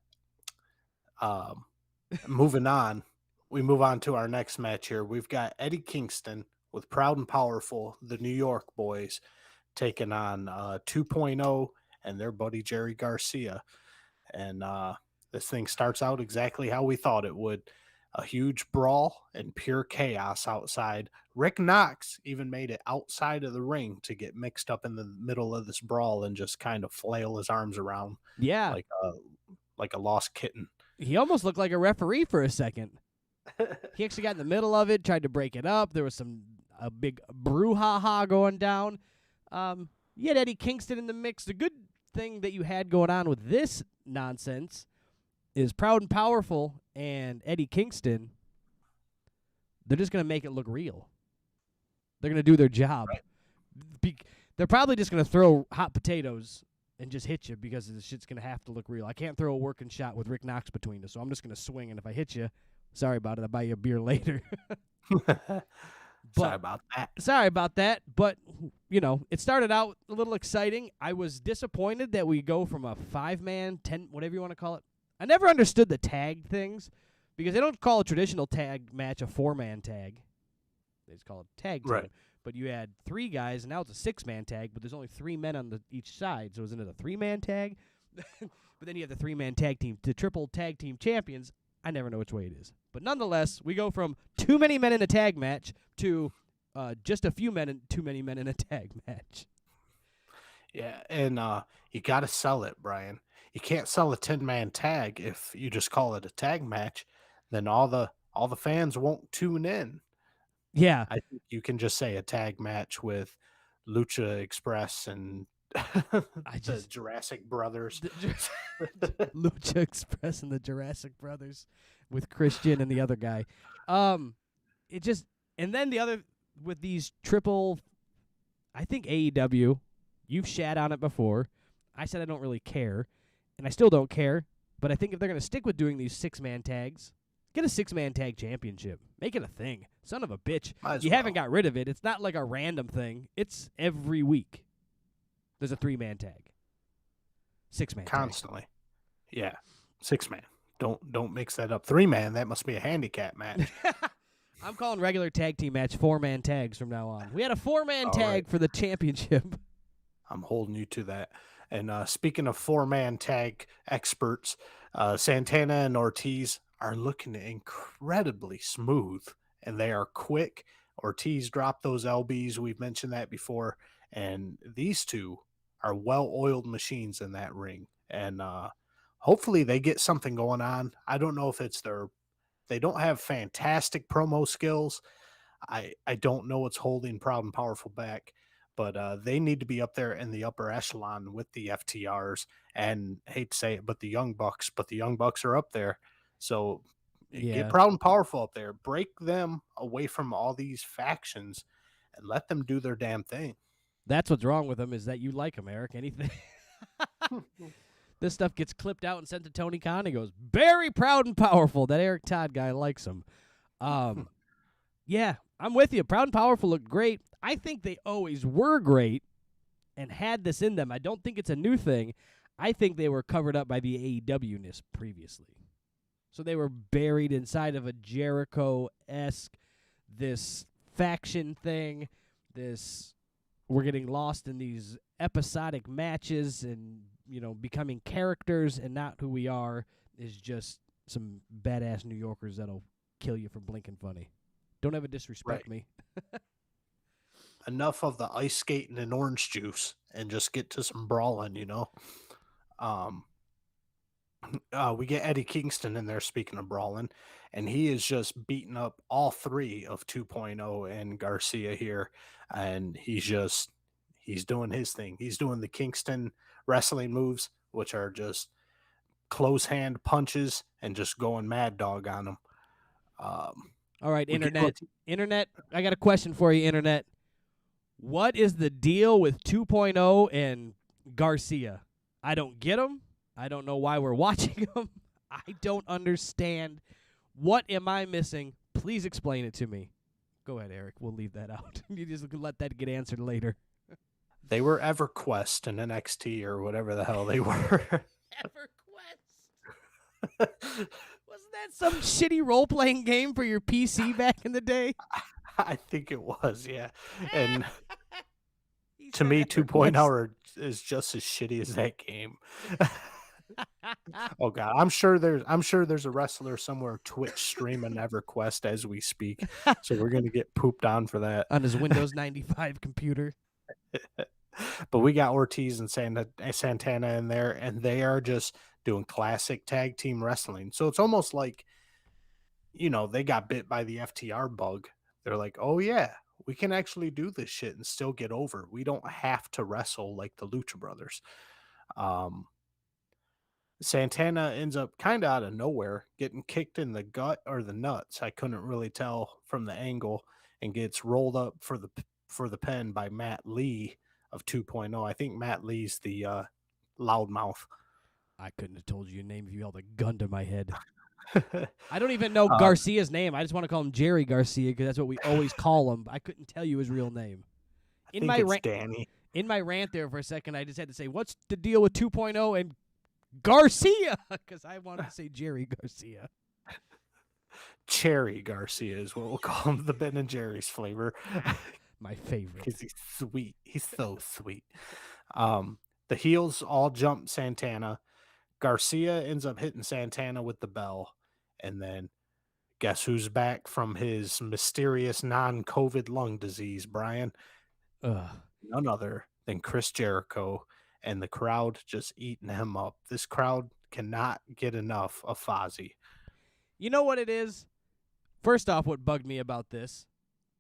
Moving on. We move on to our next match here. We've got Eddie Kingston with Proud and Powerful, the New York boys, taking on 2.0 and their buddy Jerry Garcia. And this thing starts out exactly how we thought it would. a huge brawl and pure chaos outside. Rick Knox even made it outside of the ring to get mixed up in the middle of this brawl and just kind of flail his arms around Yeah. like a lost kitten. He almost looked like a referee for a second. He actually got in the middle of it, tried to break it up. There was a big brouhaha going down. You had Eddie Kingston in the mix. The good thing that you had going on with this nonsense is Proud and Powerful and Eddie Kingston. They're just going to make it look real. They're going to do their job. Right. They're probably just going to throw hot potatoes and just hit you because the shit's going to have to look real. I can't throw a working shot with Rick Knox between us, so I'm just going to swing, and if I hit you, sorry about it, I'll buy you a beer later. Sorry about that. Sorry about that, but, it started out a little exciting. I was disappointed that we go from a 5-man, 10, whatever you want to call it. I never understood the tag things because they don't call a traditional tag match a 4-man tag. They just call it tag team. Right. But you had 3 guys, and now it's a 6-man tag, but there's only 3 men on each side, so isn't it a 3-man tag? But then you have the 3-man tag team, the triple tag team champions. I never know which way it is. But nonetheless, we go from too many men in a tag match to just a few men and too many men in a tag match. Yeah, and you got to sell it, Brian. You can't sell a 10-man tag if you just call it a tag match. Then all the fans won't tune in. Yeah. I think you can just say a tag match with Lucha Express and the Jurassic Brothers. Lucha Express and the Jurassic Brothers with Christian and the other guy. And then the other with these triple, I think AEW, you've shat on it before. I said I don't really care, and I still don't care, but I think if they're going to stick with doing these 6-man tags, get a 6-man tag championship. Make it a thing. Son of a bitch. You haven't got rid of it. It's not like a random thing. It's every week. There's a 3-man tag. 6-man constantly. Yeah. 6-man. Don't mix that up. 3-man, that must be a handicap match. I'm calling regular tag team match 4-man tags from now on. We had a 4-man tag for the championship. I'm holding you to that. And speaking of 4-man tag experts, Santana and Ortiz are looking incredibly smooth, and they are quick. Ortiz dropped those LBs. We've mentioned that before. And these two are well-oiled machines in that ring. And hopefully they get something going on. I don't know if it's they don't have fantastic promo skills. I don't know what's holding Proud and Powerful back, but they need to be up there in the upper echelon with the FTRs. And hate to say it, but the Young Bucks are up there. So get Proud and Powerful up there, break them away from all these factions, and let them do their damn thing. That's what's wrong with them, is that you like them, Eric. Anything. This stuff gets clipped out and sent to Tony Khan. He goes, very Proud and Powerful. That Eric Todd guy likes him. Yeah, I'm with you. Proud and Powerful look great. I think they always were great and had this in them. I don't think it's a new thing. I think they were covered up by the AEW-ness previously. So they were buried inside of a Jericho-esque, this faction thing, we're getting lost in these episodic matches and, becoming characters and not who we are, is just some badass New Yorkers that'll kill you for blinking funny. Don't ever disrespect me. Enough of the ice skating and orange juice and just get to some brawling, we get Eddie Kingston in there, speaking of brawling, and he is just beating up all 3 of 2.0 and Garcia here, and he's doing his thing. He's doing the Kingston wrestling moves, which are just close hand punches and just going mad dog on them. All right, Internet, I got a question for you, Internet. What is the deal with 2.0 and Garcia? I don't get them. I don't know why we're watching them. I don't understand. What am I missing? Please explain it to me. Go ahead, Eric. We'll leave that out. You just let that get answered later. They were EverQuest and NXT or whatever the hell they were. EverQuest. Wasn't that some shitty role-playing game for your PC back in the day? I think it was, yeah. And to me, 2.0 is just as shitty as that game. Oh God, I'm sure there's a wrestler somewhere Twitch streaming EverQuest as we speak. So we're gonna get pooped on for that. On his Windows 95 computer. But we got Ortiz and Santana in there, and they are just doing classic tag team wrestling. So it's almost like, they got bit by the FTR bug. They're like, oh yeah, we can actually do this shit and still get over. We don't have to wrestle like the Lucha Brothers. Santana ends up kind of out of nowhere getting kicked in the gut or the nuts. I couldn't really tell from the angle, and gets rolled up for the pin by Matt Lee of 2.0. I think Matt Lee's the loudmouth. I couldn't have told you your name if you held a gun to my head. I don't even know Garcia's name. I just want to call him Jerry Garcia because that's what we always call him. I couldn't tell you his real name. I think it's Danny. In my rant there for a second, I just had to say, what's the deal with 2.0 and Garcia? Because I wanted to say Jerry Garcia. Cherry Garcia is what we'll call him, the Ben and Jerry's flavor. My favorite. Because he's sweet. He's so sweet. The heels all jump Santana. Garcia ends up hitting Santana with the bell. And then guess who's back from his mysterious non-COVID lung disease, Brian? None other than Chris Jericho, and the crowd just eating him up. This crowd cannot get enough of Fozzy. You know what it is? First off, what bugged me about this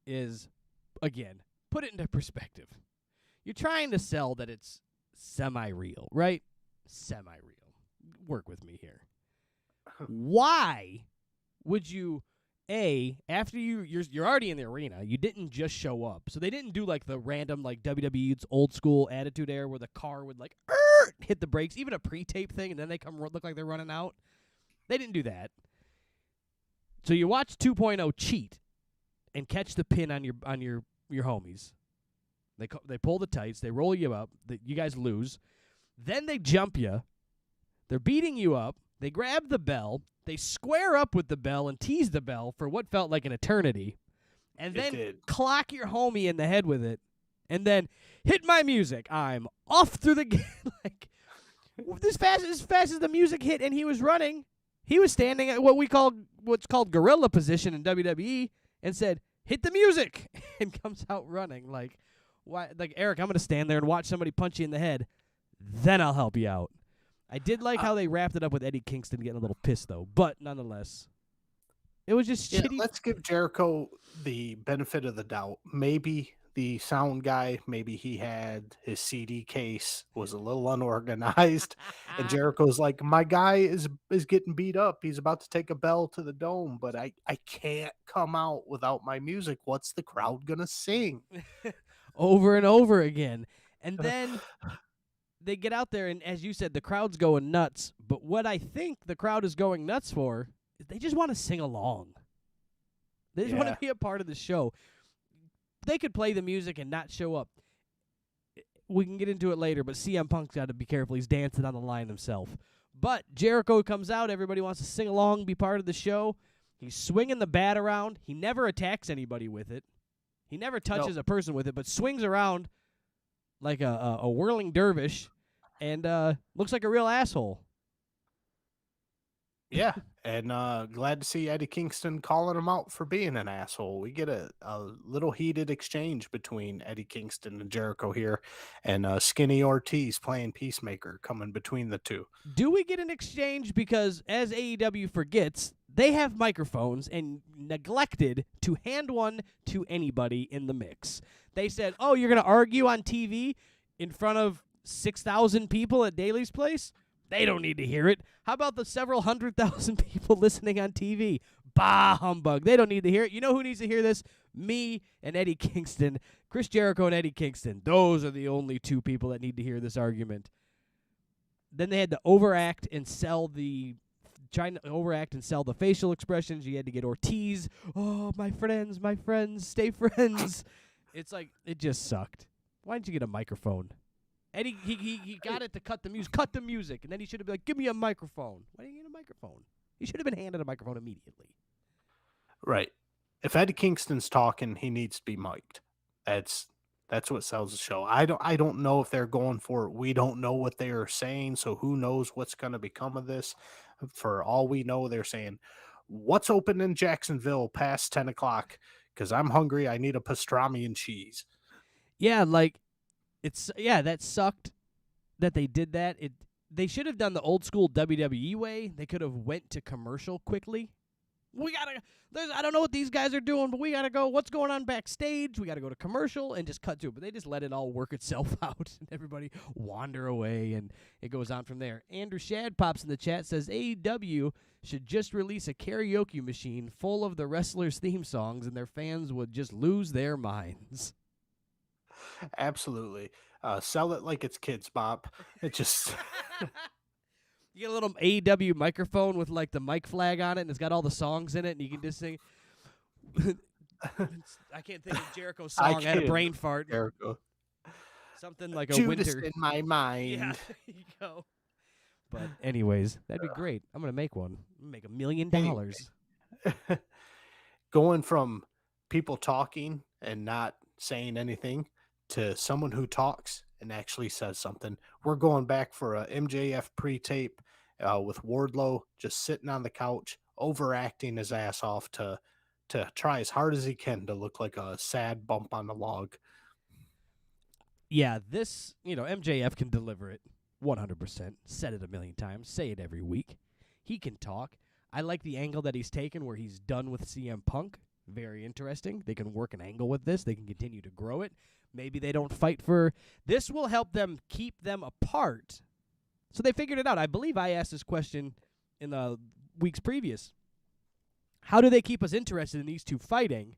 is, again, put it into perspective. You're trying to sell that it's semi-real, right? Semi-real. Work with me here. Why would you, after you're already in the arena, you didn't just show up. So they didn't do like the random like WWE's old school attitude era where the car would like hit the brakes, even a pre-tape thing, and then they come look like they're running out. They didn't do that. So you watch 2.0 cheat and catch the pin on your homies. They pull the tights, they roll you up, you guys lose. Then they jump you. They're beating you up. They grab the bell. They square up with the bell and tease the bell for what felt like an eternity. And then clock your homie in the head with it. And then hit my music. I'm off through the game. Like, as fast as the music hit and he was running, he was standing at what's called gorilla position in WWE and said, hit the music, and comes out running. Like, why? Like, Eric, I'm going to stand there and watch somebody punch you in the head. Then I'll help you out. I did like how they wrapped it up with Eddie Kingston getting a little pissed, though. But nonetheless, it was just shitty. Let's give Jericho the benefit of the doubt. Maybe the sound guy, maybe he had his CD case was a little unorganized, and Jericho's like, my guy is getting beat up. He's about to take a bell to the dome, but I can't come out without my music. What's the crowd gonna sing? Over and over again. And then they get out there, and as you said, the crowd's going nuts. But what I think the crowd is going nuts for is they just want to sing along. They just want to be a part of the show. They could play the music and not show up. We can get into it later, but CM Punk's got to be careful. He's dancing on the line himself. But Jericho comes out. Everybody wants to sing along, be part of the show. He's swinging the bat around. He never attacks anybody with it. He never touches a person with it, but swings around like a whirling dervish and looks like a real asshole. Yeah, and glad to see Eddie Kingston calling him out for being an asshole. We get a little heated exchange between Eddie Kingston and Jericho here, and Skinny Ortiz playing Peacemaker coming between the two. Do we get an exchange? Because as AEW forgets, they have microphones and neglected to hand one to anybody in the mix. They said, oh, you're going to argue on TV in front of 6,000 people at Daly's place? They don't need to hear it. How about the several 100,000 people listening on TV? Bah, humbug. They don't need to hear it. You know who needs to hear this? Me and Eddie Kingston. Chris Jericho and Eddie Kingston. Those are the only two people that need to hear this argument. Then they had to overact and sell the facial expressions. You had to get Ortiz. Oh, my friends, stay friends. It's like, it just sucked. Why didn't you get a microphone? Eddie, he got it to cut the music. Cut the music. And then he should have been like, give me a microphone. Why didn't you get a microphone? He should have been handed a microphone immediately. Right. If Eddie Kingston's talking, he needs to be mic'd. That's That's what sells the show. I don't know if they're going for it. We don't know what they are saying, so who knows what's going to become of this. For all we know, they're saying, what's open in Jacksonville past 10 o'clock? Because I'm hungry. I need a pastrami and cheese. Yeah, like that sucked that they did that. They should have done the old school WWE way. They could have went to commercial quickly. I don't know what these guys are doing, but we gotta go. What's going on backstage? We gotta go to commercial and just cut to it. But they just let it all work itself out and everybody wander away, and it goes on from there. Andrew Shad pops in the chat, says AEW should just release a karaoke machine full of the wrestlers' theme songs, and their fans would just lose their minds. Absolutely. Sell it like it's Kids Bop. It just... You get a little AEW microphone with like the mic flag on it, and it's got all the songs in it, and you can just sing. I can't think of Jericho's song. I had a brain fart. Jericho. Something like a Judas winter. in my mind. Yeah, there you go. But anyways, that'd be great. I'm gonna make one. I'm gonna make $1 million. Going from people talking and not saying anything to someone who talks and actually says something. We're going back for a MJF pre-tape with Wardlow just sitting on the couch, overacting his ass off to try as hard as he can to look like a sad bump on the log. Yeah, this, MJF can deliver it 100%. Said it 1,000,000 times. Say it every week. He can talk. I like the angle that he's taken where he's done with CM Punk. Very interesting. They can work an angle with this. They can continue to grow it. Maybe they don't fight for... This will help them keep them apart. So they figured it out. I believe I asked this question in the weeks previous. How do they keep us interested in these two fighting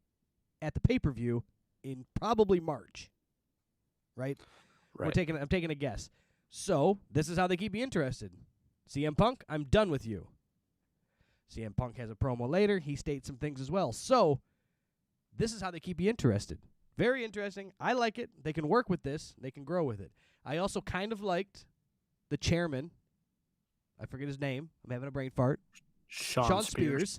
at the pay-per-view in probably March? Right? I'm taking a guess. So this is how they keep you interested. CM Punk, I'm done with you. CM Punk has a promo later. He states some things as well. So this is how they keep you interested. Very interesting. I like it. They can work with this. They can grow with it. I also kind of liked the chairman. I forget his name. I'm having a brain fart. Sean Spears.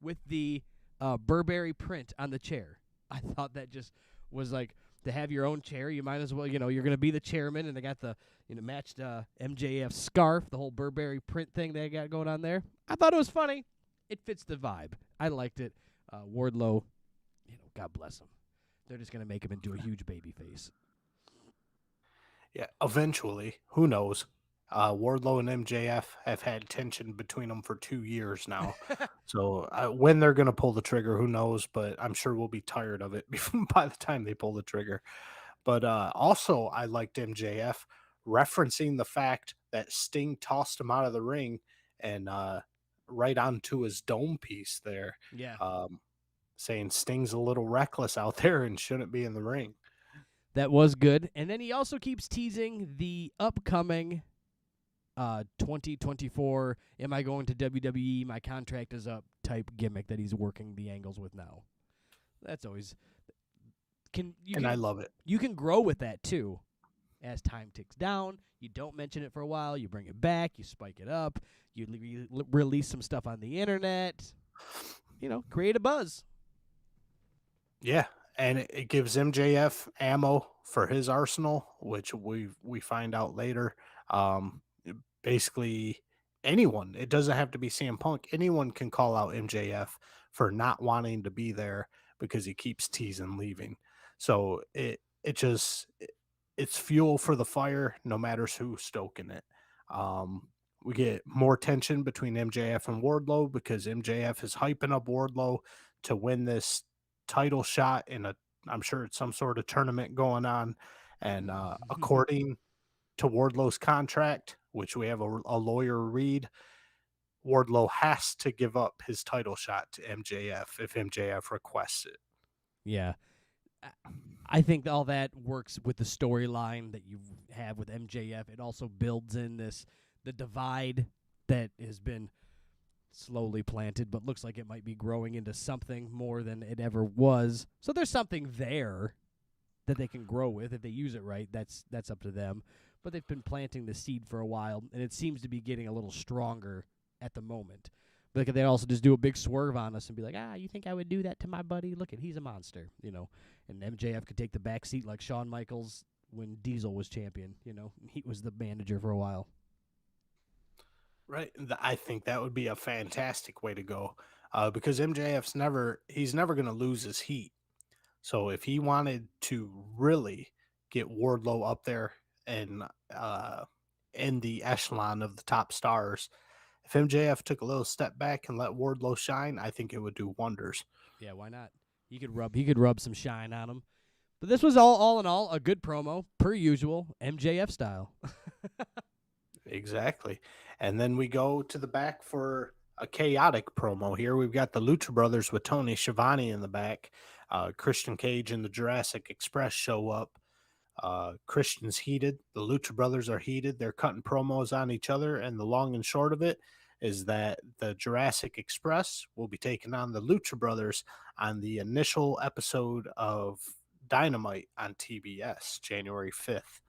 With the Burberry print on the chair. I thought that just was like, to have your own chair, you might as well, you're going to be the chairman, and they got the matched MJF scarf, the whole Burberry print thing they got going on there. I thought it was funny. It fits the vibe. I liked it. Wardlow, God bless him. They're just going to make him into a huge baby face. Yeah, eventually. Who knows? Wardlow and MJF have had tension between them for 2 years now. So when they're going to pull the trigger, who knows? But I'm sure we'll be tired of it by the time they pull the trigger. But also, I liked MJF referencing the fact that Sting tossed him out of the ring and right onto his dome piece there. Yeah. Saying Sting's a little reckless out there and shouldn't be in the ring. That was good. And then he also keeps teasing the upcoming 2024, am I going to WWE? My contract is up type gimmick that he's working the angles with now. That's always... I love it. You can grow with that, too. As time ticks down, you don't mention it for a while, you bring it back, you spike it up, you release some stuff on the internet, create a buzz. Yeah, and it gives MJF ammo for his arsenal, which we find out later. Basically, anyone, it doesn't have to be CM Punk, anyone can call out MJF for not wanting to be there because he keeps teasing leaving. So it's fuel for the fire, no matter who's stoking it. We get more tension between MJF and Wardlow because MJF is hyping up Wardlow to win this title shot I'm sure it's some sort of tournament going on. And according to Wardlow's contract, which we have a lawyer read, Wardlow has to give up his title shot to MJF if MJF requests it. Yeah. I think all that works with the storyline that you have with MJF. It also builds in the divide that has been slowly planted, but looks like it might be growing into something more than it ever was. So there's something there that they can grow with. If they use it right, that's up to them. But they've been planting the seed for a while, and it seems to be getting a little stronger at the moment. Like they also just do a big swerve on us and be like, you think I would do that to my buddy? Look at, he's a monster, And MJF could take the back seat like Shawn Michaels when Diesel was champion, He was the manager for a while. Right. I think that would be a fantastic way to go because MJF's he's never going to lose his heat. So if he wanted to really get Wardlow up there and in the echelon of the top stars, if MJF took a little step back and let Wardlow shine, I think it would do wonders. Yeah, why not? He could rub some shine on him. But this was all in all a good promo, per usual, MJF style. Exactly. And then we go to the back for a chaotic promo here. We've got the Lucha Brothers with Tony Schiavone in the back. Christian Cage and the Jurassic Express show up. Christian's heated. The Lucha Brothers are heated. They're cutting promos on each other. And the long and short of it is that the Jurassic Express will be taking on the Lucha Brothers on the initial episode of Dynamite on TBS, January 5th.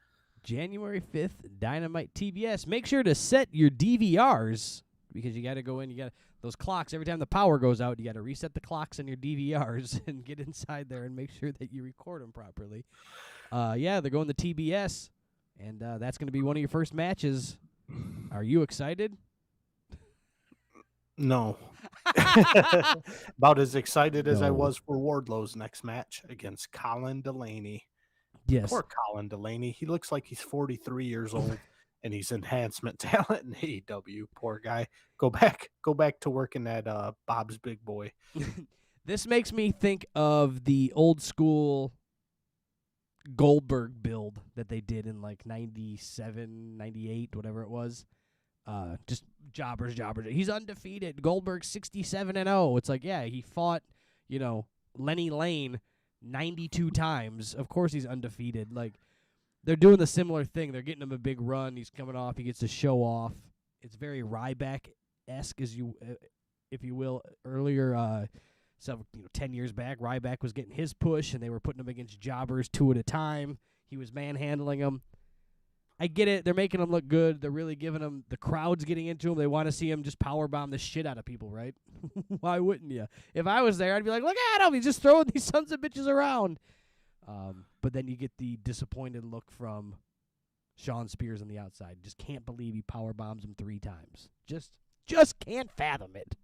January 5th, Dynamite TBS. Make sure to set your DVRs because you got to go in. You got those clocks. Every time the power goes out, you got to reset the clocks on your DVRs and get inside there and make sure that you record them properly. They're going to TBS, and that's going to be one of your first matches. Are you excited? No. About as excited as I was for Wardlow's next match against Colin Delaney. Yes. Poor Colin Delaney. He looks like he's 43 years old and he's enhancement talent in AEW. Poor guy. Go back to working at Bob's Big Boy. This makes me think of the old school Goldberg build that they did in like 97, 98, whatever it was. Just jobbers. He's undefeated. Goldberg 67-0. It's like, yeah, he fought, Lenny Lane 92 times. Of course he's undefeated. Like, they're doing the similar thing. They're getting him a big run. He's coming off. He gets to show off. It's very Ryback-esque, if you will. Earlier, 10 years back, Ryback was getting his push, and they were putting him against jobbers 2 at a time. He was manhandling them. I get it. They're making him look good. They're really giving him – the crowd's getting into him. They want to see him just powerbomb the shit out of people, right? Why wouldn't you? If I was there, I'd be like, look at him. He's just throwing these sons of bitches around. But then you get the disappointed look from Shawn Spears on the outside. Just can't believe he powerbombs him 3 times. Just can't fathom it.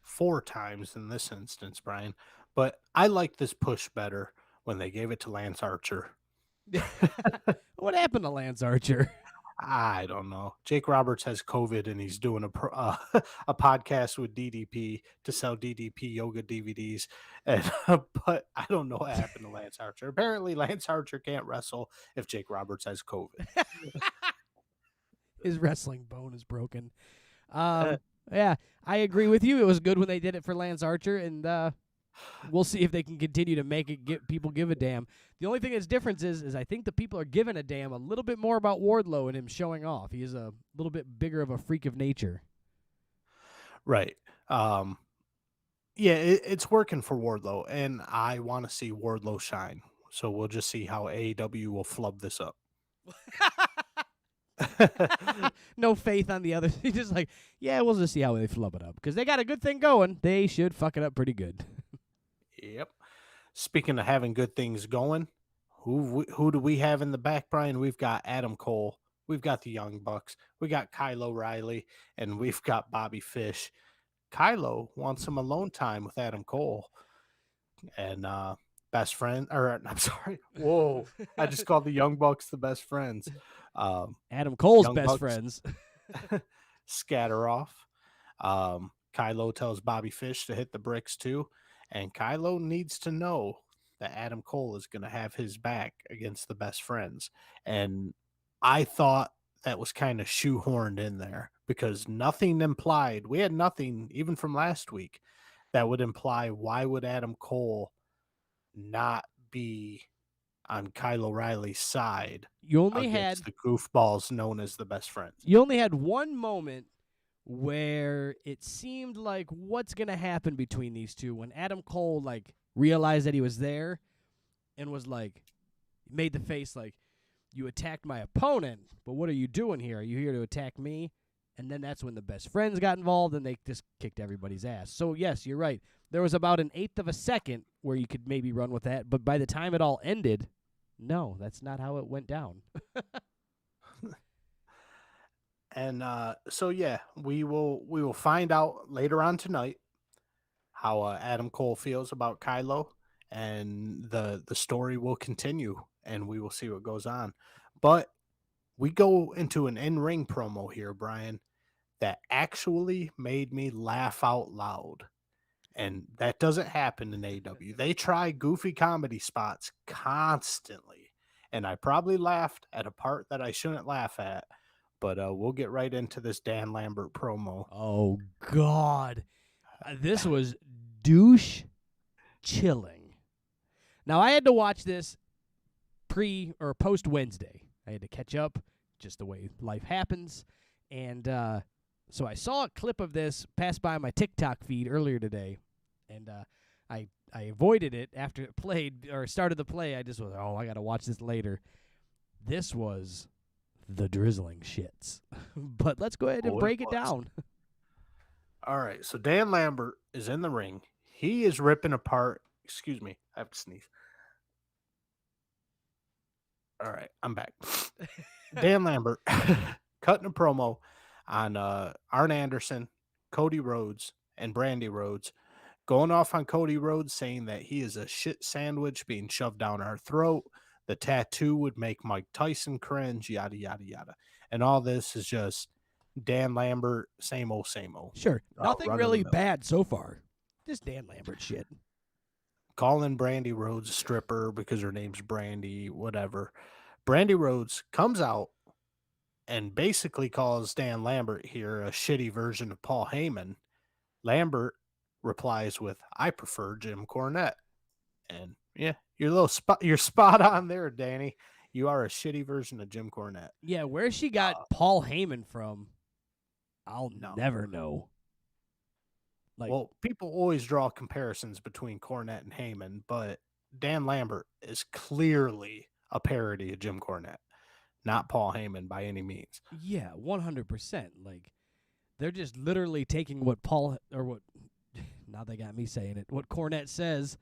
4 times in this instance, Brian. But I like this push better when they gave it to Lance Archer. What happened to Lance Archer? I don't know. Jake Roberts has COVID and he's doing a podcast with DDP to sell DDP yoga DVDs. And but I don't know what happened to Lance Archer. Apparently, Lance Archer can't wrestle if Jake Roberts has COVID. His wrestling bone is broken. Yeah, I agree with you. It was good when they did it for Lance Archer, and we'll see if they can continue to make it people give a damn. The only thing that's different is I think the people are giving a damn a little bit more about Wardlow and him showing off. He is a little bit bigger of a freak of nature. Right. It's working for Wardlow, and I want to see Wardlow shine. So we'll just see how AEW will flub this up. No faith on the others. He's just like, yeah, we'll just see how they flub it up. Because they got a good thing going. They should fuck it up pretty good. Yep. Speaking of having good things going, who do we have in the back, Brian? We've got Adam Cole. We've got the Young Bucks. We got Kyle O'Reilly. And we've got Bobby Fish. Kylo wants some alone time with Adam Cole. And best friend, or I'm sorry. Whoa. I just called the Young Bucks the best friends. Adam Cole's Young best Bucks friends. Scatter off. Kylo tells Bobby Fish to hit the bricks too. And Kylo needs to know that Adam Cole is going to have his back against the best friends. And I thought that was kind of shoehorned in there because nothing implied. We had nothing, even from last week, that would imply why would Adam Cole not be on Kyle O'Reilly's side. You only had the goofballs known as the best friends. You only had one moment where it seemed like what's going to happen between these two when Adam Cole realized that he was there and was made the face like, you attacked my opponent, but what are you doing here? Are you here to attack me? And then that's when the best friends got involved, and they just kicked everybody's ass. So, yes, you're right. There was about an eighth of a second where you could maybe run with that, but by the time it all ended, no, that's not how it went down. And so yeah, we will find out later on tonight how Adam Cole feels about Kylo, and the story will continue, and we will see what goes on. But we go into an in-ring promo here, Brian, that actually made me laugh out loud. And that doesn't happen in AEW. They try goofy comedy spots constantly. And I probably laughed at a part that I shouldn't laugh at. But we'll get right into this Dan Lambert promo. Oh, God. This was douche chilling. Now, I had to watch this pre or post Wednesday. I had to catch up, just the way life happens. And so I saw a clip of this pass by my TikTok feed earlier today, and I avoided it after it played or started to play. I just was, I got to watch this later. This was the drizzling shits. But let's go ahead and break it down. All right, so Dan Lambert is in the ring. He is ripping apart. Excuse me, I have to sneeze. All right, I'm back. Dan Lambert cutting a promo on Arn Anderson, Cody Rhodes, and Brandy Rhodes, going off on Cody Rhodes, saying that he is a shit sandwich being shoved down our throat. The tattoo would make Mike Tyson cringe, yada, yada, yada. And all this is just Dan Lambert, same old, same old. Sure, nothing really bad so far. Just Dan Lambert shit. Calling Brandy Rhodes a stripper because her name's Brandy, whatever. Brandy Rhodes comes out and basically calls Dan Lambert here a shitty version of Paul Heyman. Lambert replies with, "I prefer Jim Cornette." And yeah, you're spot on there, Danny. You are a shitty version of Jim Cornette. Yeah, where she got Paul Heyman from, I'll never know. Well, people always draw comparisons between Cornette and Heyman, but Dan Lambert is clearly a parody of Jim Cornette, not Paul Heyman by any means. Yeah, 100%. Like, they're just literally taking what now they got me saying it, what Cornette says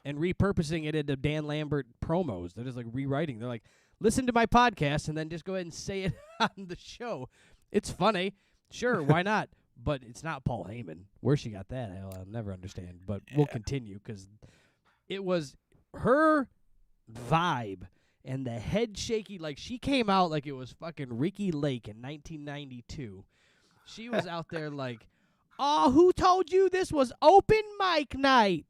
and repurposing it into Dan Lambert promos. They're just like rewriting. They're like, listen to my podcast and then just go ahead and say it on the show. It's funny. Sure, why not? But it's not Paul Heyman. Where she got that, I'll never understand. But we'll continue because it was her vibe and the head shaky. Like, she came out like it was fucking Ricky Lake in 1992. She was out there like, oh, who told you this was open mic night?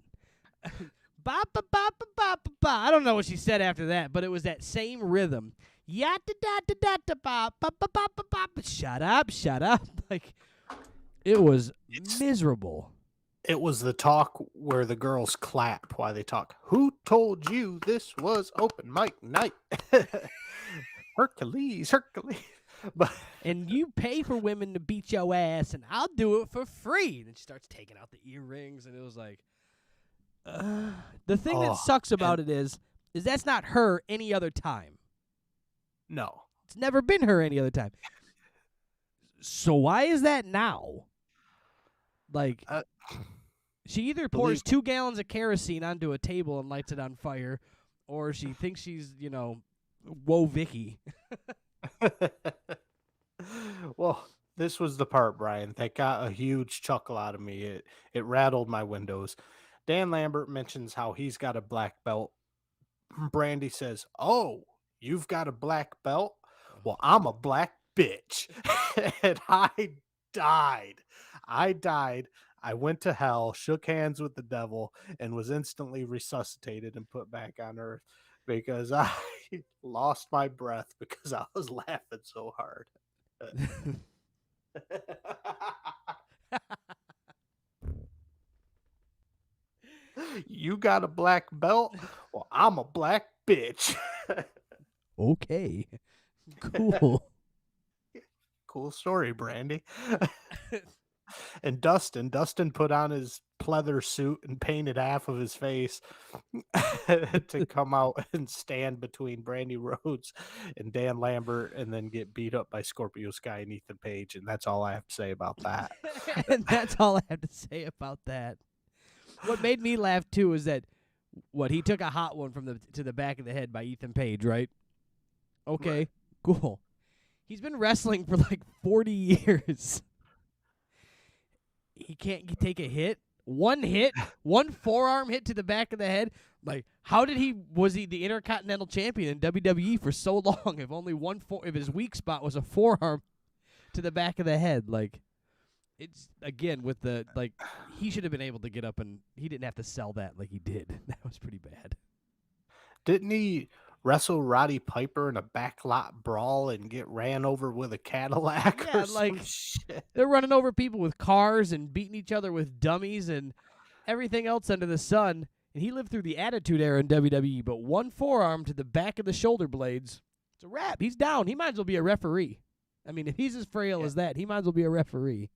Ba ba ba ba ba ba ba. I don't know what she said after that, but it was that same rhythm. Yatta da da da da ba ba ba ba ba ba. Shut up, shut up. Like, it was miserable. It was the talk where the girls clap while they talk. Who told you this was open mic night? Hercules. And you pay for women to beat your ass, and I'll do it for free. And then she starts taking out the earrings, and it was like, the thing that sucks about it is that's not her any other time. No. It's never been her any other time. So why is that now? Like, she either pours 2 gallons of kerosene onto a table and lights it on fire, or she thinks she's, Wwe Vicky. Well, this was the part, Brian, that got a huge chuckle out of me. It rattled my windows. Dan Lambert mentions how he's got a black belt. Brandy says, "Oh, you've got a black belt? Well, I'm a black bitch." And I died. I went to hell, shook hands with the devil, and was instantly resuscitated and put back on earth because I lost my breath because I was laughing so hard. You got a black belt? Well, I'm a black bitch. Okay. Cool. Cool story, Brandy. And Dustin put on his pleather suit and painted half of his face to come out and stand between Brandy Rhodes and Dan Lambert and then get beat up by Scorpio Sky and Ethan Page. And that's all I have to say about that. And that's all I have to say about that. What made me laugh too is that he took a hot one from to the back of the head by Ethan Page, right? Okay, Right. cool. He's been wrestling for like 40 years. He can't take a hit. One forearm hit to the back of the head. Like, was he the Intercontinental Champion in WWE for so long if only if his weak spot was a forearm to the back of the head? Like, it's, again, with the, like, he should have been able to get up and he didn't have to sell that like he did. That was pretty bad. Didn't he wrestle Roddy Piper in a backlot brawl and get ran over with a Cadillac Yeah, or like, some shit? They're running over people with cars and beating each other with dummies and everything else under the sun. And he lived through the Attitude Era in WWE, but one forearm to the back of the shoulder blades, it's a wrap. He's down. He might as well be a referee. I mean, if he's as frail as that, he might as well be a referee.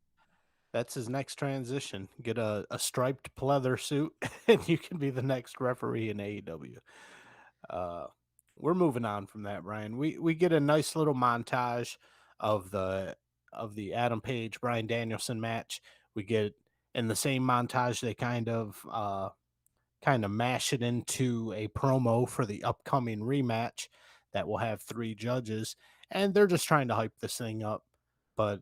That's his next transition. Get a striped pleather suit, and you can be the next referee in AEW. We're moving on from that, Brian. We get a nice little montage of the Adam Page Bryan Danielson match. We get in the same montage they kind of mash it into a promo for the upcoming rematch that will have 3 judges, and they're just trying to hype this thing up, but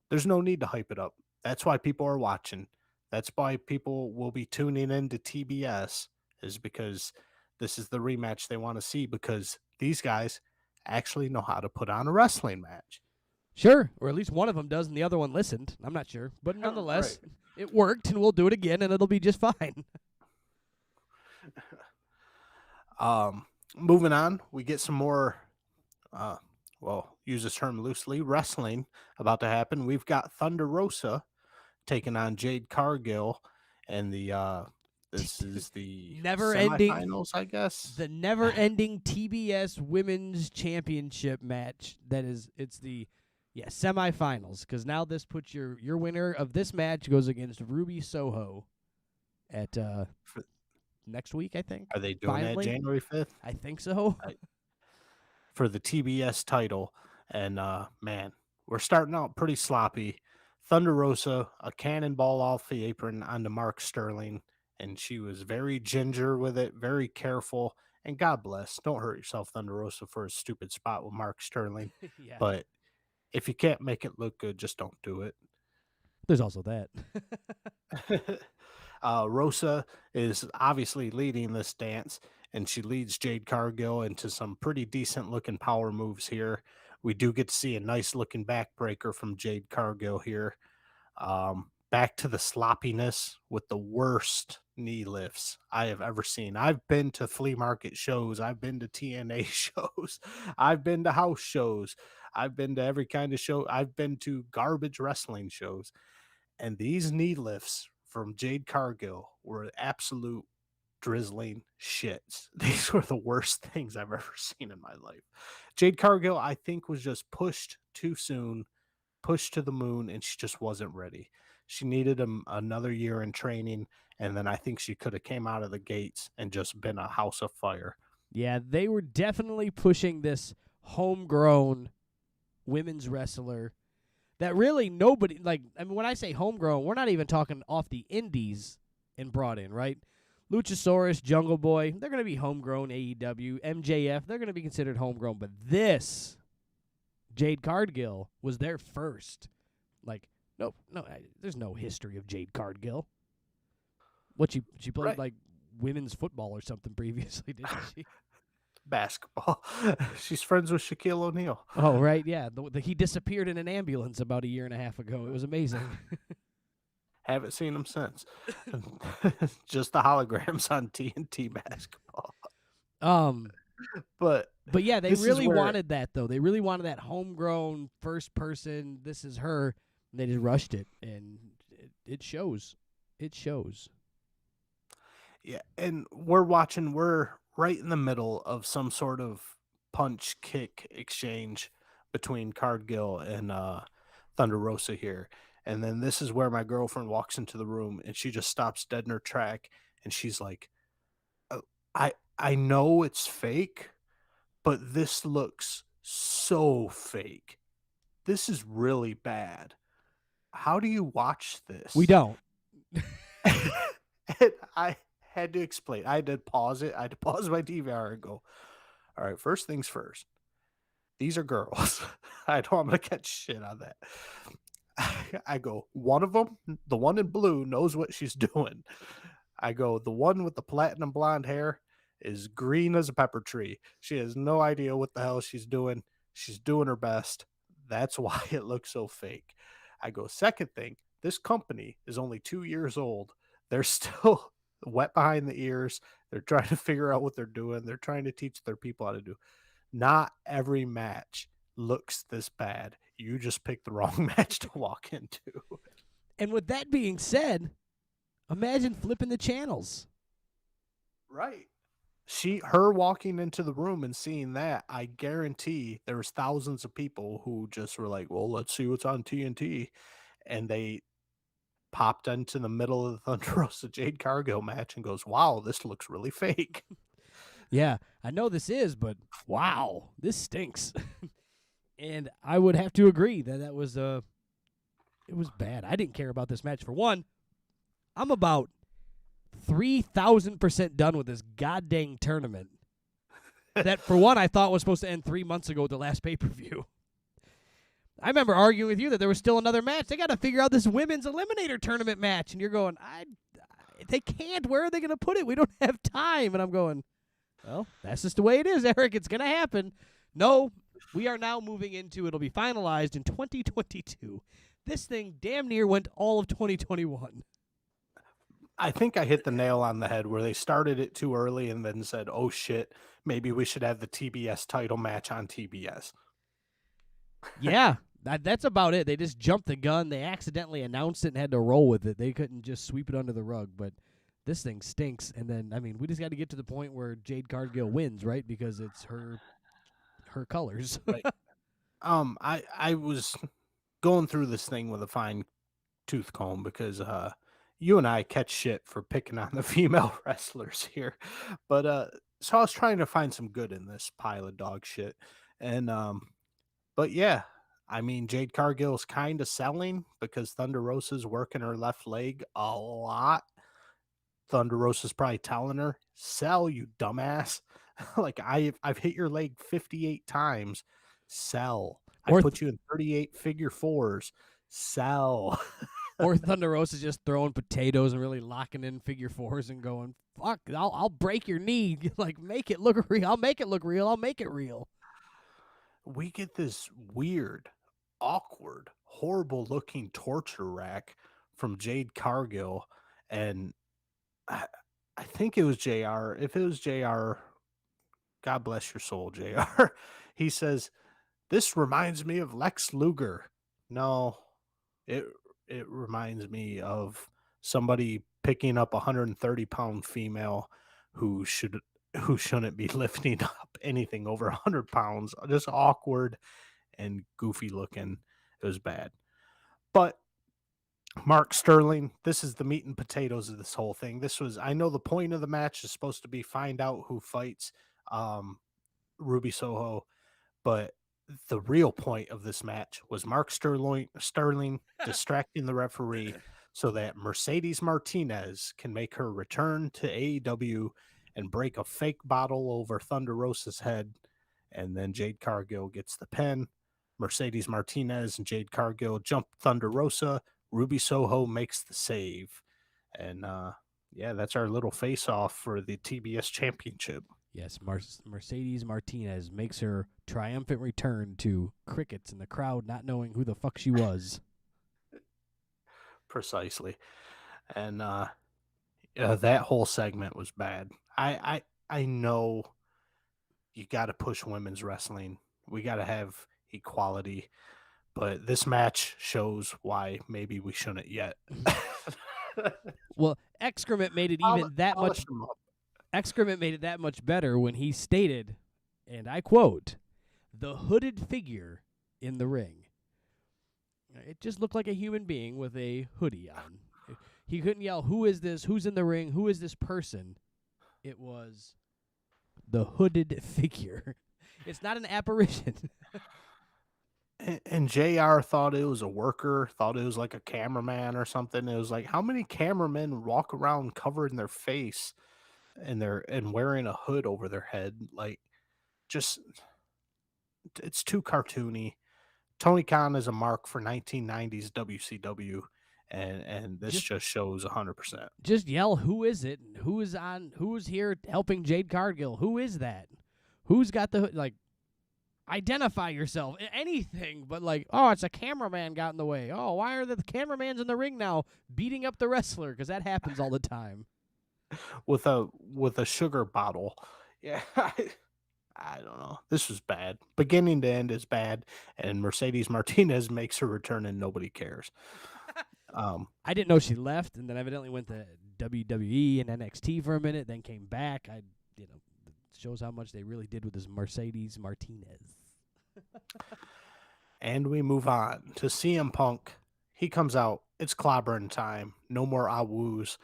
there's no need to hype it up. That's why people are watching. That's why people will be tuning into TBS, is because this is the rematch they want to see, because these guys actually know how to put on a wrestling match. Sure, or at least one of them does and the other one listened. I'm not sure. But nonetheless, It worked, and we'll do it again, and it'll be just fine. Moving on, we get some more, use this term loosely, wrestling about to happen. We've got Thunder Rosa taking on Jade Cargill, and this is the never-ending semifinals, I guess. The never-ending TBS Women's Championship match. It's the semifinals, because now this puts your winner of this match goes against Ruby Soho at next week, I think. Are they doing that January 5th? I think so. For the TBS title. And, man, we're starting out pretty sloppy. Thunder Rosa, a cannonball off the apron onto Mark Sterling, and she was very ginger with it, very careful. And God bless. Don't hurt yourself, Thunder Rosa, for a stupid spot with Mark Sterling. Yeah. But if you can't make it look good, just don't do it. There's also that. Rosa is obviously leading this dance, and she leads Jade Cargill into some pretty decent looking power moves here. We do get to see a nice looking backbreaker from Jade Cargill here. Back to the sloppiness with the worst knee lifts I have ever seen. I've been to flea market shows. I've been to TNA shows. I've been to house shows. I've been to every kind of show. I've been to garbage wrestling shows. And these knee lifts from Jade Cargill were absolute drizzling shits. These were the worst things I've ever seen in my life. Jade Cargill, I think, was just pushed too soon, pushed to the moon, and she just wasn't ready. She needed another year in training, and then I think she could have came out of the gates and just been a house of fire. Yeah, they were definitely pushing this homegrown women's wrestler that really nobody, like, I mean, when I say homegrown, we're not even talking off the indies and brought in, right? Luchasaurus, Jungle Boy, they're going to be homegrown. AEW, MJF, they're going to be considered homegrown. But this, Jade Cargill, was there first. Like, no, there's no history of Jade Cargill. She played, right, like, women's football or something previously, didn't she? Basketball. She's friends with Shaquille O'Neal. Oh, right, yeah. He disappeared in an ambulance about a year and a half ago. It was amazing. Haven't seen him since. Just the holograms on TNT basketball. But yeah, they really wanted that, though. They really wanted that homegrown first person. This is her. And they just rushed it, and it shows. It shows. Yeah, and we're right in the middle of some sort of punch kick exchange between Cargill and Thunder Rosa here. And then this is where my girlfriend walks into the room and she just stops dead in her track. And she's like, "Oh, I know it's fake, but this looks so fake. This is really bad. How do you watch this?" We don't. And I had to explain. I had to pause it. I had to pause my DVR and go, all right, first things first. These are girls. I know I'm going to catch shit on that. I go, one of them, the one in blue, knows what she's doing. I go, the one with the platinum blonde hair is green as a pepper tree. She has no idea what the hell she's doing. She's doing her best. That's why it looks so fake. I go, second thing, this company is only 2 years old. They're still wet behind the ears. They're trying to figure out what they're doing. They're trying to teach their people how to do. Not every match looks this bad. You just picked the wrong match to walk into. And with that being said, imagine flipping the channels. Right. Her walking into the room and seeing that, I guarantee there was thousands of people who just were like, well, let's see what's on TNT. And they popped into the middle of the Thunder Rosa Jade Cargill match and goes, wow, this looks really fake. Yeah, I know this is, but wow, this stinks. And I would have to agree that was it was bad. I didn't care about this match. For one, I'm about 3,000% done with this goddamn tournament. That, for one, I thought was supposed to end 3 months ago at the last pay-per-view. I remember arguing with you that there was still another match. They got to figure out this women's eliminator tournament match. And you're going, they can't. Where are they going to put it? We don't have time. And I'm going, well, that's just the way it is, Eric. It's going to happen. No, we are now moving into, it'll be finalized in 2022. This thing damn near went all of 2021. I think I hit the nail on the head where they started it too early and then said, oh, shit, maybe we should have the TBS title match on TBS. Yeah, that's about it. They just jumped the gun. They accidentally announced it and had to roll with it. They couldn't just sweep it under the rug. But this thing stinks. And then, I mean, we just got to get to the point where Jade Cargill wins, right? Because it's her colors. Right. I was going through this thing with a fine tooth comb because you and I catch shit for picking on the female wrestlers here. But so I was trying to find some good in this pile of dog shit. And but yeah, I mean, Jade Cargill's kind of selling because Thunder Rosa's working her left leg a lot. Thunder Rosa's probably telling her, sell, you dumbass. Like, I've hit your leg 58 times. Sell. I put you in 38 figure fours. Sell. Or Thunder Rosa's just throwing potatoes and really locking in figure fours and going, fuck, I'll break your knee. Like, make it look real. I'll make it look real. I'll make it real. We get this weird, awkward, horrible-looking torture rack from Jade Cargill, and I think it was JR. If it was JR, God bless your soul, JR. He says, this reminds me of Lex Luger. No, it reminds me of somebody picking up a 130-pound female who shouldn't be lifting up anything over 100 pounds. Just awkward and goofy looking. It was bad. But Mark Sterling, this is the meat and potatoes of this whole thing. I know the point of the match is supposed to be find out who fights Ruby Soho, but the real point of this match was Mark Sterling distracting the referee so that Mercedes Martinez can make her return to AEW and break a fake bottle over Thunder Rosa's head. And then Jade Cargill gets the pin. Mercedes Martinez and Jade Cargill jump Thunder Rosa. Ruby Soho makes the save. And yeah, that's our little face-off for the TBS Championship. Yes, Mercedes Martinez makes her triumphant return to crickets in the crowd, not knowing who the fuck she was. Precisely. And that whole segment was bad. I know you got to push women's wrestling. We got to have equality. But this match shows why maybe we shouldn't yet. Well, Excrement made it even that much. Excrement made it that much better when he stated, and I quote, "the hooded figure in the ring." It just looked like a human being with a hoodie on. He couldn't yell, "Who is this? Who's in the ring? Who is this person?" It was the hooded figure. It's not an apparition. And JR thought it was a worker, thought it was like a cameraman or something. It was like, how many cameramen walk around covering their face and wearing a hood over their head? Like, just it's too cartoony. Tony Khan is a mark for 1990s WCW, and this just shows 100%. Just yell, "Who is it? And who's here helping Jade Cargill? Who is that? Who's got the like identify yourself." Anything but like, "Oh, it's a cameraman got in the way. Oh, why are the cameramans in the ring now beating up the wrestler?" Because that happens all the time. With a sugar bottle. Yeah. I don't know. This was bad. Beginning to end is bad, and Mercedes Martinez makes her return and nobody cares. I didn't know she left, and then evidently went to WWE and NXT for a minute, then came back. It shows how much they really did with this Mercedes Martinez. And we move on to CM Punk. He comes out. It's clobbering time. No more AEWs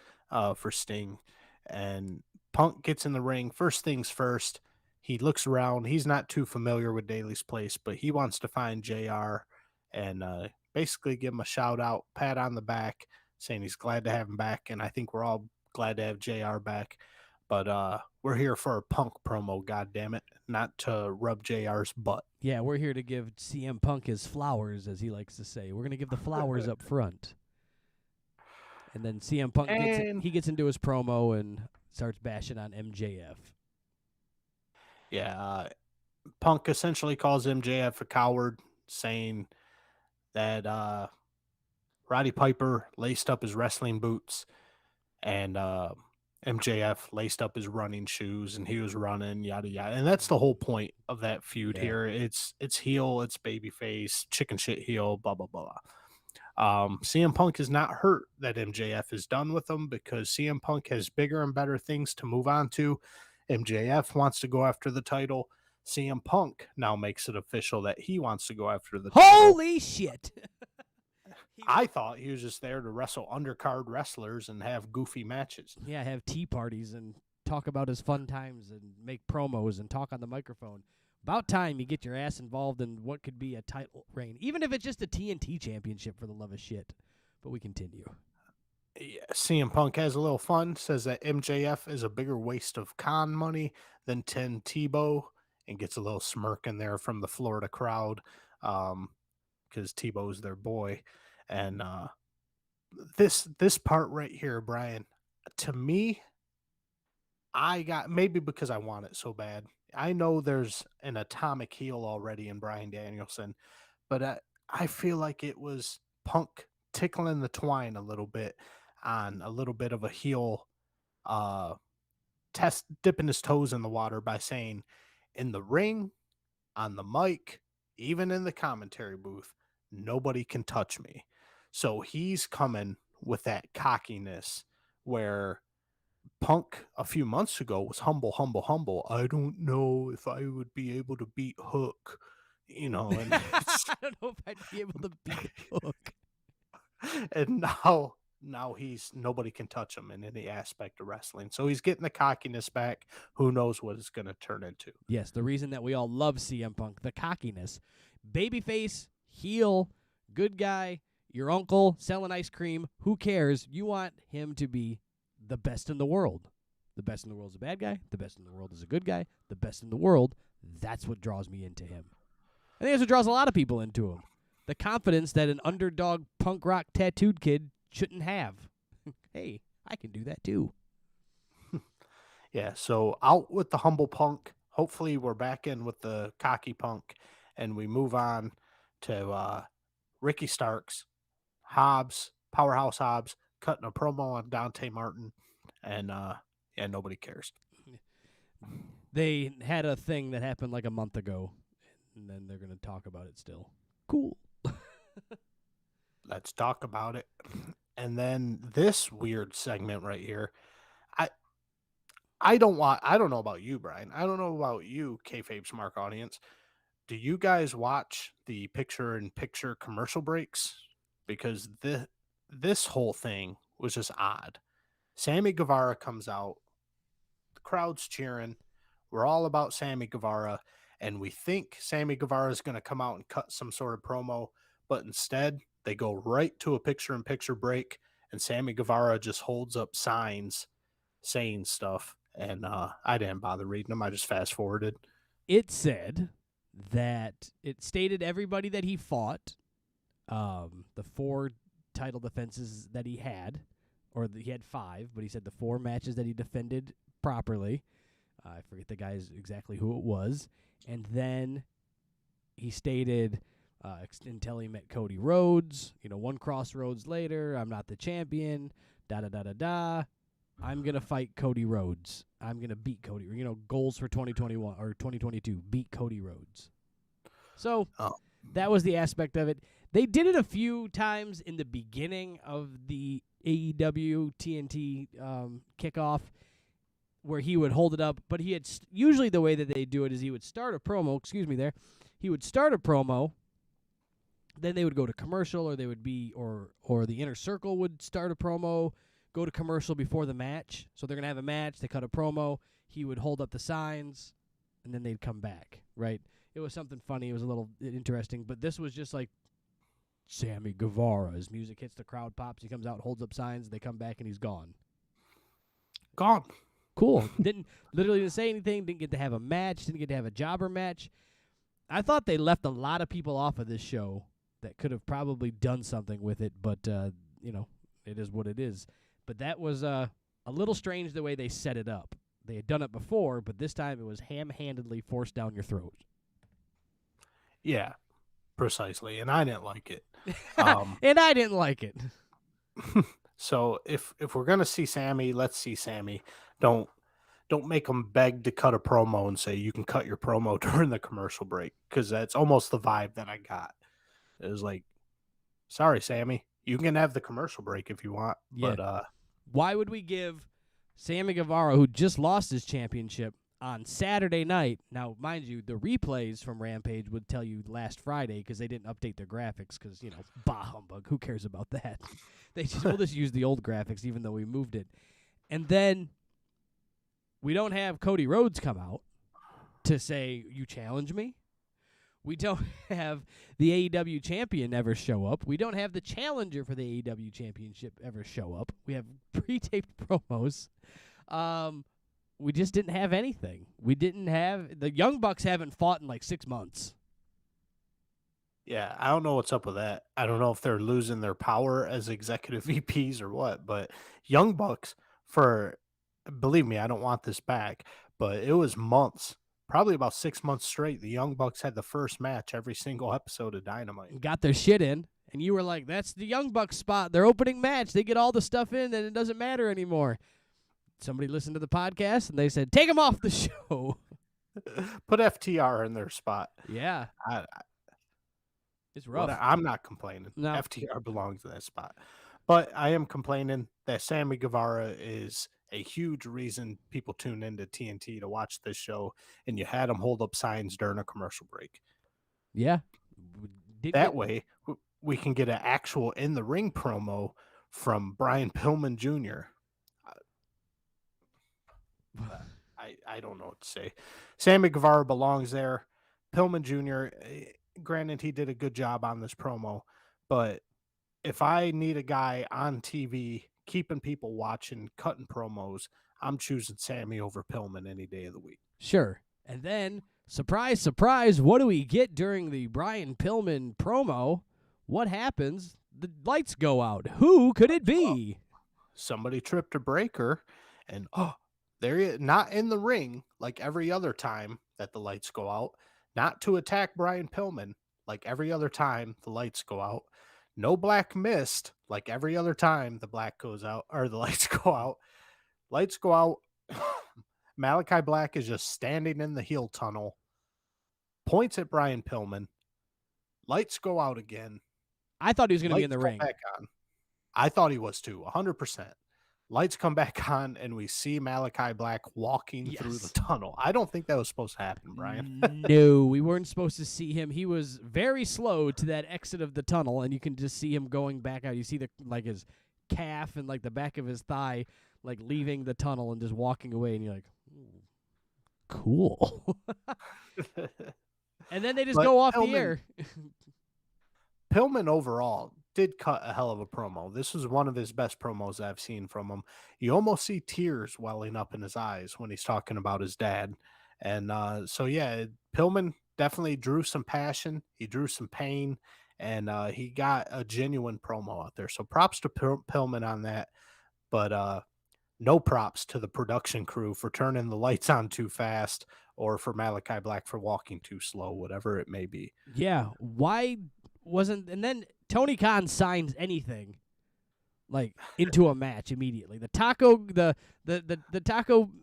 for Sting. And Punk gets in the ring. First things first, he looks around. He's not too familiar with Daly's place, but he wants to find JR and basically give him a shout out, pat on the back, saying he's glad to have him back. And I think we're all glad to have JR back. But we're here for a Punk promo, goddammit, not to rub JR's butt. Yeah, we're here to give CM Punk his flowers, as he likes to say. We're going to give the flowers up front. And then CM Punk gets into his promo and starts bashing on MJF. Yeah, Punk essentially calls MJF a coward, saying that Roddy Piper laced up his wrestling boots and MJF laced up his running shoes and he was running, yada yada. And that's the whole point of that feud here. It's heel, it's babyface, chicken shit heel, blah blah blah. CM Punk is not hurt that MJF is done with him because CM Punk has bigger and better things to move on to. MJF wants to go after the title. CM Punk now makes it official that he wants to go after the title. Holy shit! I thought he was just there to wrestle undercard wrestlers and have goofy matches. Yeah, have tea parties and talk about his fun times and make promos and talk on the microphone. About time you get your ass involved in what could be a title reign, even if it's just a TNT championship, for the love of shit. But we continue. Yeah, CM Punk has a little fun, says that MJF is a bigger waste of con money than Tim Tebow, and gets a little smirk in there from the Florida crowd because Tebow's their boy. And this part right here, Brian, to me, I got, maybe because I want it so bad, I know there's an atomic heel already in Bryan Danielson, but I feel like it was Punk tickling the twine a little bit on a little bit of a heel test, dipping his toes in the water by saying, in the ring, on the mic, even in the commentary booth, nobody can touch me. So he's coming with that cockiness where Punk a few months ago was humble. I don't know if I would be able to beat Hook, and I don't know if I'd be able to beat Hook. And now he's, nobody can touch him in any aspect of wrestling. So he's getting the cockiness back. Who knows what it's going to turn into? Yes, the reason that we all love CM Punk, the cockiness. Babyface, heel, good guy, your uncle selling ice cream. Who cares? You want him to be the best in the world. The best in the world is a bad guy. The best in the world is a good guy. The best in the world, that's what draws me into him. I think that's what draws a lot of people into him. The confidence that an underdog punk rock tattooed kid shouldn't have. Hey, I can do that too. Yeah, so out with the humble Punk. Hopefully we're back in with the cocky Punk, and we move on to Ricky Starks, Hobbs, Powerhouse Hobbs, cutting a promo on Dante Martin, and nobody cares. They had a thing that happened like a month ago, and then they're going to talk about it still. Cool. Let's talk about it. And then this weird segment right here. I don't know about you, Brian. I don't know about you, KayFabe Smark audience. do you guys watch the picture-in-picture commercial breaks? Because this whole thing was just odd. Sammy Guevara comes out, the crowd's cheering. We're all about Sammy Guevara, and we think Sammy Guevara is going to come out and cut some sort of promo, but instead they go right to a picture-in-picture break, and Sammy Guevara just holds up signs saying stuff, and I didn't bother reading them. I just fast-forwarded. It said that it stated everybody that he fought, the 4 title defenses that he had, or he had 5, but he said the 4 matches that he defended properly. I forget the guy's exactly who it was. And then he stated until he met Cody Rhodes, 1 crossroads later, I'm not the champion, da-da-da-da-da. I'm going to fight Cody Rhodes. I'm going to beat Cody. Goals for 2021 or 2022, beat Cody Rhodes. So that was the aspect of it. They did it a few times in the beginning of the AEW TNT kickoff where he would hold it up, but he had usually the way that they do it is he would start a promo, he would start a promo, then they would go to commercial, or they would be, or the Inner Circle would start a promo, go to commercial before the match. So they're going to have a match, they cut a promo, he would hold up the signs, and then they'd come back, right? It was something funny, it was a little interesting, but this was just like Sammy Guevara. His music hits, the crowd pops, he comes out, holds up signs, they come back, and he's gone. Gone. Cool. Didn't say anything, didn't get to have a match, didn't get to have a jobber match. I thought they left a lot of people off of this show that could have probably done something with it, but, it is what it is. But that was a little strange the way they set it up. They had done it before, but this time it was ham-handedly forced down your throat. Yeah, precisely. And I didn't like it. And I didn't like it. So if we're going to see Sammy, let's see Sammy. Don't make them beg to cut a promo and say you can cut your promo during the commercial break, because that's almost the vibe that I got. It was like, sorry, Sammy, you can have the commercial break if you want. Yeah. But why would we give Sammy Guevara, who just lost his championship on Saturday night? Now, mind you, the replays from Rampage would tell you last Friday because they didn't update their graphics because, bah humbug. Who cares about that? We'll just use the old graphics even though we moved it. And then we don't have Cody Rhodes come out to say, you challenge me. We don't have the AEW champion ever show up. We don't have the challenger for the AEW championship ever show up. We have pre-taped promos. We just didn't have anything. We didn't have... The Young Bucks haven't fought in like 6 months. yeah, I don't know what's up with that. I don't know if they're losing their power as executive VPs or what, but Young Bucks, believe me, I don't want this back, but it was months, probably about 6 months straight. The Young Bucks had the first match every single episode of Dynamite. Got their shit in, and you were like, that's the Young Bucks spot. Their opening match. They get all the stuff in, and it doesn't matter anymore. Somebody listened to the podcast, and they said, take them off the show. Put FTR in their spot. Yeah. It's rough. I'm not complaining. No. FTR belongs in that spot. But I am complaining that Sammy Guevara is a huge reason people tune into TNT to watch this show, and you had him hold up signs during a commercial break. Yeah. That way, we can get an actual in-the-ring promo from Brian Pillman Jr. I don't know what to say. Sammy Guevara belongs there. Pillman Jr., granted, he did a good job on this promo, but if I need a guy on TV keeping people watching, cutting promos, I'm choosing Sammy over Pillman any day of the week. Sure. And then, surprise, surprise, what do we get during the Brian Pillman promo? What happens? The lights go out. Who could it be? Somebody tripped a breaker, and there he is, not in the ring like every other time that the lights go out, not to attack Brian Pillman like every other time the lights go out. No black mist like every other time the black goes out, or the lights go out. Lights go out. Malachi Black is just standing in the heel tunnel, points at Brian Pillman. Lights go out again. I thought he was going to be in the Lights go ring. back on. I thought he was too, 100%. lights come back on, and we see Malachi Black walking through the Yes. tunnel. I don't think that was supposed to happen, Brian. No, we weren't supposed to see him. He was very slow to that exit of the tunnel, and you can just see him going back out. You see his calf and like the back of his thigh, like leaving the tunnel and just walking away, and you're like, ooh, cool. And then they just go off the air. Pillman overall did cut a hell of a promo. This was one of his best promos I've seen from him. You almost see tears welling up in his eyes when he's talking about his dad. And so, yeah, Pillman definitely drew some passion. He drew some pain, and he got a genuine promo out there. So props to Pillman on that. But no props to the production crew for turning the lights on too fast or for Malachi Black for walking too slow, whatever it may be. Yeah, why wasn't, and then Tony Khan signs anything like into a match immediately. The taco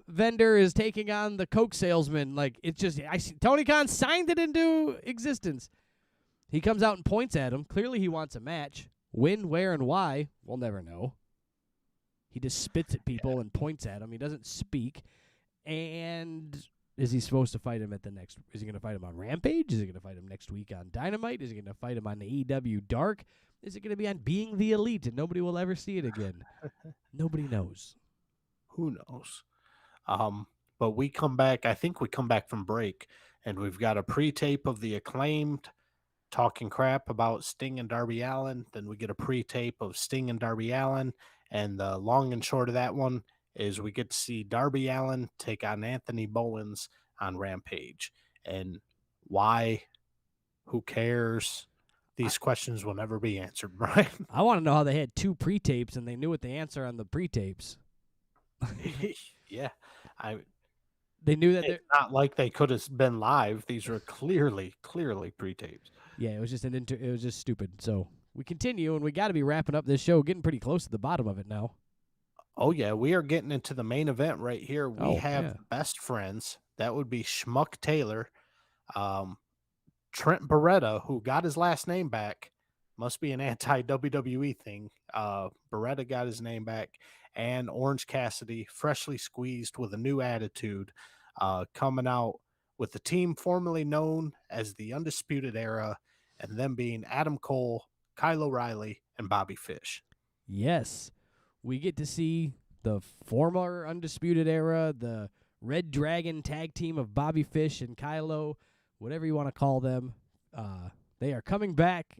vendor is taking on the Coke salesman. Like, it's just, Tony Khan signed it into existence. He comes out and points at him. Clearly he wants a match. When, where, and why, we'll never know. He just spits at people and points at them. He doesn't speak. And is he supposed to fight him at the next? Is he going to fight him on Rampage? Is he going to fight him next week on Dynamite? Is he going to fight him on the AEW Dark? Is it going to be on Being the Elite and nobody will ever see it again? Nobody knows. Who knows? But we come back. I think we come back from break, and we've got a pre-tape of the Acclaimed talking crap about Sting and Darby Allin. Then we get a pre-tape of Sting and Darby Allin. And the long and short of that one is we get to see Darby Allin take on Anthony Bowens on Rampage. And why? Who cares? These questions will never be answered, Brian. I want to know how they had two pre-tapes and they knew what the answer on the pre-tapes. Yeah. They knew that it's not like they could have been live. These were clearly pre-tapes. Yeah, it was just it was just stupid. So we continue, and we got to be wrapping up this show, getting pretty close to the bottom of it now. Oh, yeah, we are getting into the main event right here. We have best friends. That would be Schmuck Taylor, Trent Beretta, who got his last name back. Must be an anti-WWE thing. Beretta got his name back. And Orange Cassidy, freshly squeezed with a new attitude, coming out with the team formerly known as the Undisputed Era, and them being Adam Cole, Kyle O'Reilly, and Bobby Fish. Yes. We get to see the former Undisputed Era, the Red Dragon tag team of Bobby Fish and Kylo, whatever you want to call them. They are coming back.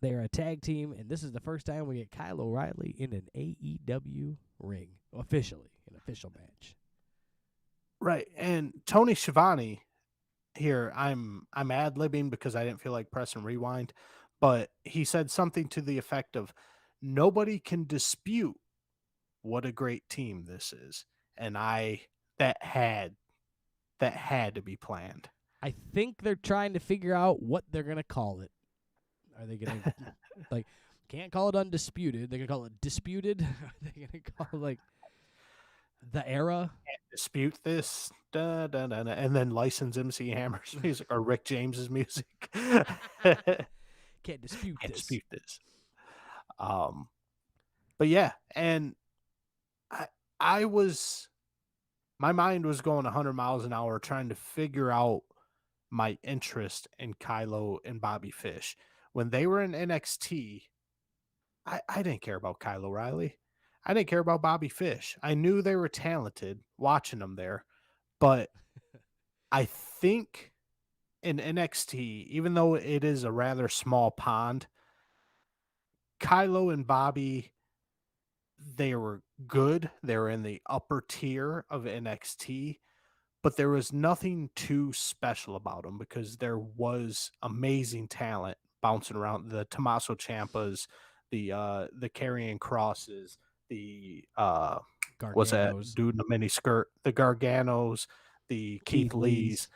They are a tag team, and this is the first time we get Kyle O'Reilly in an AEW ring, officially, an official match. Right, and Tony Schiavone here, I'm ad-libbing because I didn't feel like pressing rewind, but he said something to the effect of, nobody can dispute what a great team this is. And that had to be planned. I think they're trying to figure out what they're going to call it. Are they going to, like, can't call it Undisputed. They're going to call it Disputed. Are they going to call it, like, the Era? Can't dispute this. Da, da, da, da, and then license MC Hammer's music or Rick James's music. Can't dispute this. But yeah, and my mind was going 100 miles an hour trying to figure out my interest in Kylo and Bobby Fish. When they were in NXT, I didn't care about Kyle O'Reilly. I didn't care about Bobby Fish. I knew they were talented watching them there, but I think in NXT, even though it is a rather small pond, Kylo and Bobby, they were good. They were in the upper tier of NXT, but there was nothing too special about them because there was amazing talent bouncing around. The Tommaso Ciampas, the Karrion Crosses, the what's that dude in the mini skirt, the Garganos, the Keith Lees.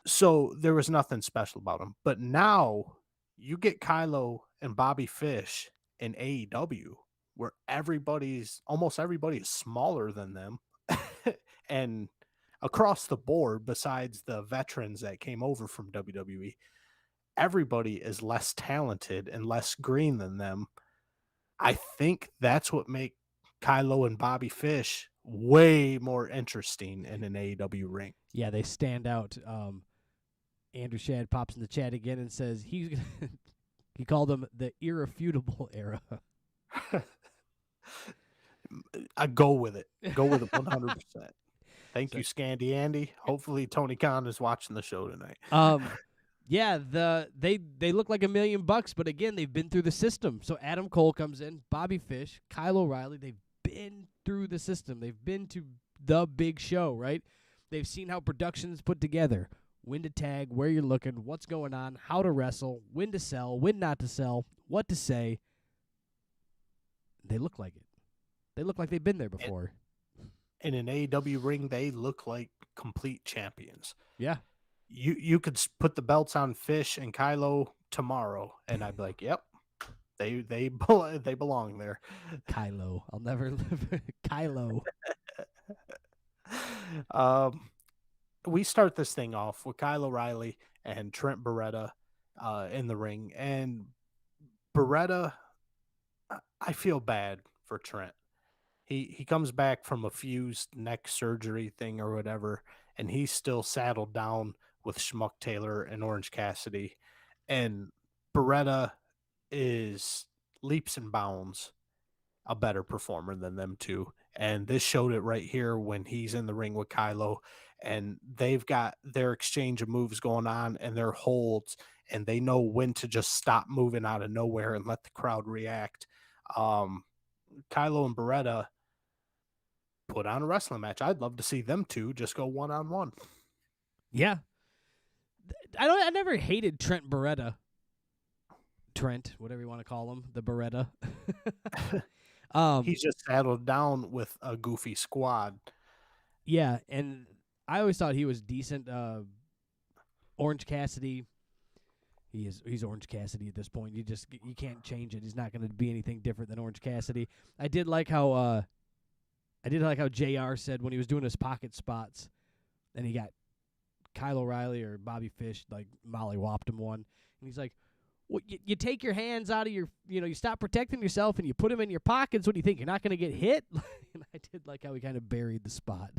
So there was nothing special about them. But now you get Kylo and Bobby Fish in AEW, where almost everybody is smaller than them. And across the board, besides the veterans that came over from WWE, everybody is less talented and less green than them. I think that's what make Kylo and Bobby Fish, way more interesting in an AEW ring. Yeah, they stand out. Andrew Shad pops in the chat again and says he called them the irrefutable era. I go with it. Go with it 100%. Thank you, Scandy Andy. Hopefully Tony Khan is watching the show tonight. Yeah, they look like $1 million, but again, they've been through the system. So Adam Cole comes in, Bobby Fish, Kyle O'Reilly, they've been through the system. They've been to the big show, right? They've seen how production's put together, when to tag, where you're looking, what's going on, how to wrestle, when to sell, when not to sell, what to say. They look like it. They look like they've been there before. In an AEW ring, they look like complete champions. Yeah. You could put the belts on Fish and Kylo tomorrow, and I'd be like, yep, they belong there. Kylo. I'll never live. Kylo. We start this thing off with Kyle O'Reilly and Trent Beretta in the ring. And Beretta, I feel bad for Trent. He comes back from a fused neck surgery thing or whatever, and he's still saddled down with Schmuck Taylor and Orange Cassidy. And Beretta is leaps and bounds a better performer than them two. And this showed it right here when he's in the ring with Kylo, and they've got their exchange of moves going on and their holds, and they know when to just stop moving out of nowhere and let the crowd react. Kylo and Beretta put on a wrestling match. I'd love to see them two just go one-on-one. Yeah. I never hated Trent Beretta. Trent, whatever you want to call him, the Beretta. He's just saddled down with a goofy squad. Yeah, and I always thought he was decent. Orange Cassidy, he's Orange Cassidy at this point. You can't change it. He's not going to be anything different than Orange Cassidy. I did like how JR said when he was doing his pocket spots, and he got Kyle O'Reilly or Bobby Fish, like mollywopped him one, and he's like, well, you take your hands out of your, you stop protecting yourself and you put them in your pockets. What do you think? You're not going to get hit? And I did like how he kind of buried the spot.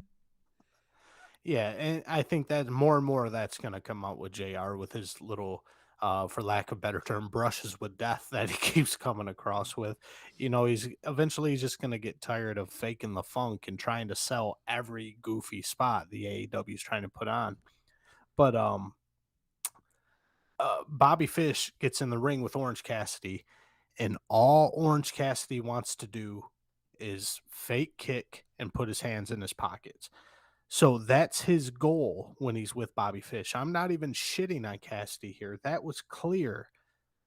Yeah, and I think that more and more of that's going to come out with JR with his little, for lack of a better term, brushes with death that he keeps coming across with. He's eventually just going to get tired of faking the funk and trying to sell every goofy spot the AEW is trying to put on. But Bobby Fish gets in the ring with Orange Cassidy, and all Orange Cassidy wants to do is fake kick and put his hands in his pockets. So that's his goal when he's with Bobby Fish. I'm not even shitting on Cassidy here. That was clear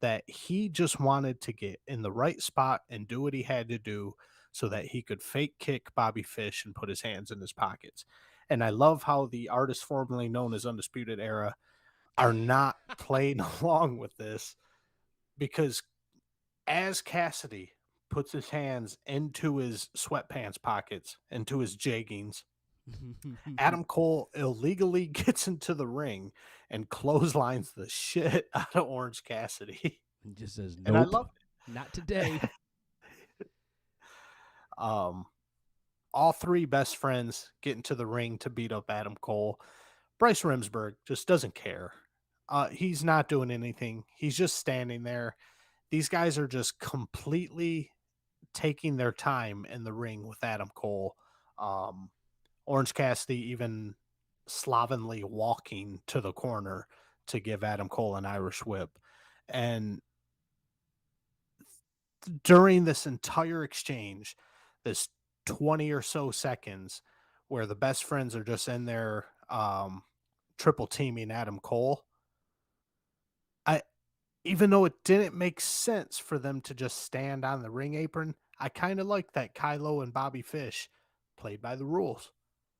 that he just wanted to get in the right spot and do what he had to do so that he could fake kick Bobby Fish and put his hands in his pockets. And I love how the artists formerly known as Undisputed Era are not playing along with this, because as Cassidy puts his hands into his sweatpants pockets, into his jeggings, Adam Cole illegally gets into the ring and clotheslines the shit out of Orange Cassidy. And just says, nope, and I love it. Not today. All three best friends get into the ring to beat up Adam Cole. Bryce Remsburg just doesn't care. He's not doing anything. He's just standing there. These guys are just completely taking their time in the ring with Adam Cole. Orange Cassidy even slovenly walking to the corner to give Adam Cole an Irish whip. And during this entire exchange, this 20 or so seconds where the best friends are just in there triple teaming Adam Cole, even though it didn't make sense for them to just stand on the ring apron, I kind of like that Kylo and Bobby Fish played by the rules.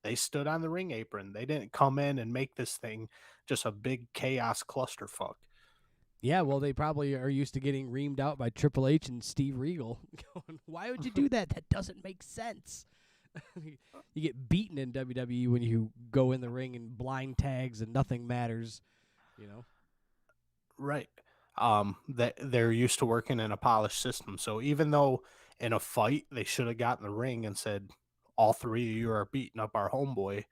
They stood on the ring apron. They didn't come in and make this thing just a big chaos clusterfuck. Yeah, well, they probably are used to getting reamed out by Triple H and Steve Regal. Why would you do that? That doesn't make sense. You get beaten in WWE when you go in the ring and blind tags and nothing matters, Right. That they're used to working in a polished system. So even though in a fight, they should have gotten in the ring and said, all three of you are beating up our homeboy.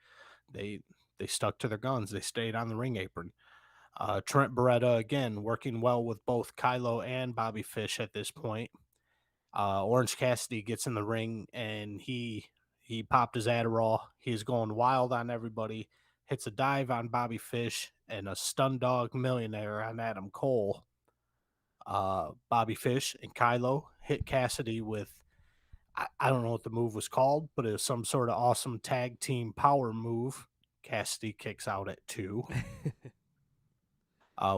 They stuck to their guns. They stayed on the ring apron. Trent Beretta, again, working well with both Kylo and Bobby Fish at this point. Orange Cassidy gets in the ring, and he popped his Adderall. He's going wild on everybody, hits a dive on Bobby Fish, and a stun dog millionaire on Adam Cole. Bobby Fish and Kylo hit Cassidy with, I don't know what the move was called, but it was some sort of awesome tag team power move. Cassidy kicks out at 2.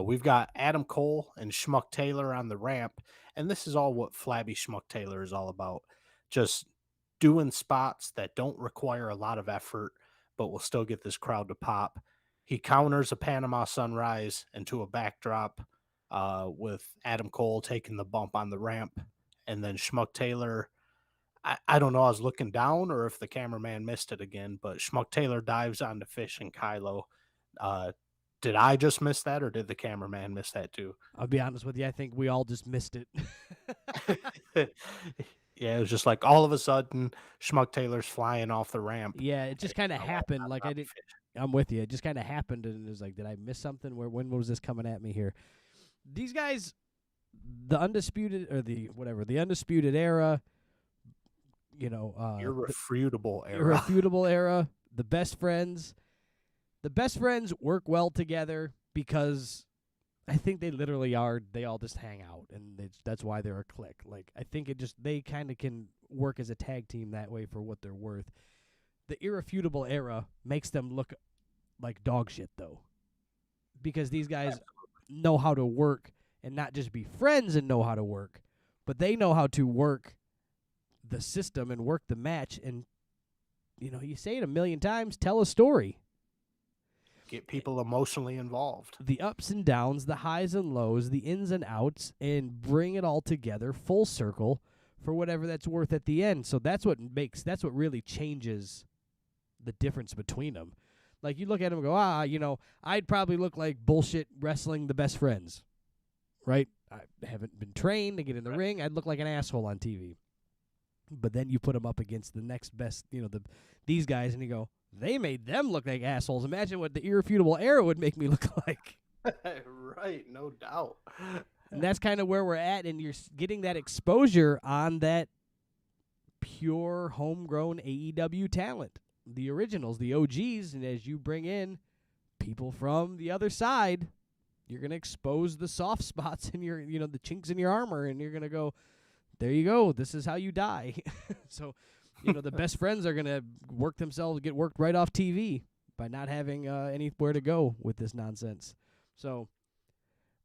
We've got Adam Cole and Schmuck Taylor on the ramp, and this is all what Flabby Schmuck Taylor is all about. Just doing spots that don't require a lot of effort, but will still get this crowd to pop. He counters a Panama Sunrise into a backdrop with Adam Cole taking the bump on the ramp, and then Schmuck Taylor, I don't know, I was looking down or if the cameraman missed it again, but Schmuck Taylor dives onto Fish and Kylo. Did I just miss that, or did the cameraman miss that too? I'll be honest with you. I think we all just missed it. Yeah, it was just like all of a sudden, Schmuck Taylor's flying off the ramp. Yeah, it just kind of happened. Like I'm with you. It just kind of happened, and it was like, did I miss something? When was this coming at me here? These guys, the undisputed era. Irrefutable era. Irrefutable era. The best friends. The best friends work well together because I think they literally are. They all just hang out, and that's why they're a clique. Like, I think they kind of can work as a tag team that way for what they're worth. The Irrefutable era makes them look like dog shit, though, because these guys know how to work and not just be friends and know how to work, but they know how to work the system and work the match. And, you say it a million times, tell a story. Get people emotionally involved. The ups and downs, the highs and lows, the ins and outs, and bring it all together full circle for whatever that's worth at the end. So that's what really changes the difference between them. Like, you look at them and go, I'd probably look like bullshit wrestling the best friends, right? I haven't been trained to get in the ring. I'd look like an asshole on TV. But then you put them up against the next best, these guys, and you go, they made them look like assholes. Imagine what the Irrefutable era would make me look like. Right, no doubt. And that's kind of where we're at, and you're getting that exposure on that pure homegrown AEW talent. The originals, the OGs, and as you bring in people from the other side, you're going to expose the soft spots in your, the chinks in your armor, and you're going to go, there you go, this is how you die. So, the best friends are going to get worked right off TV by not having anywhere to go with this nonsense. So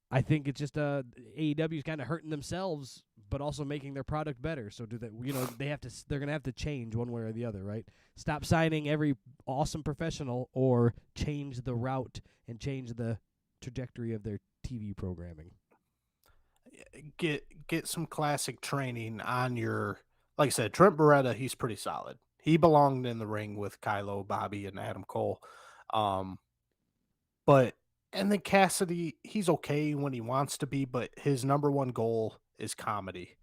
I think it's just AEW is kind of hurting themselves, but also making their product better. So they're going to have to change one way or the other, right? Stop signing every awesome professional, or change the route and change the trajectory of their TV programming. Get some classic training on your. Like I said, Trent Beretta, he's pretty solid. He belonged in the ring with Kylo, Bobby, and Adam Cole. And then Cassidy, he's okay when he wants to be, but his number one goal is comedy.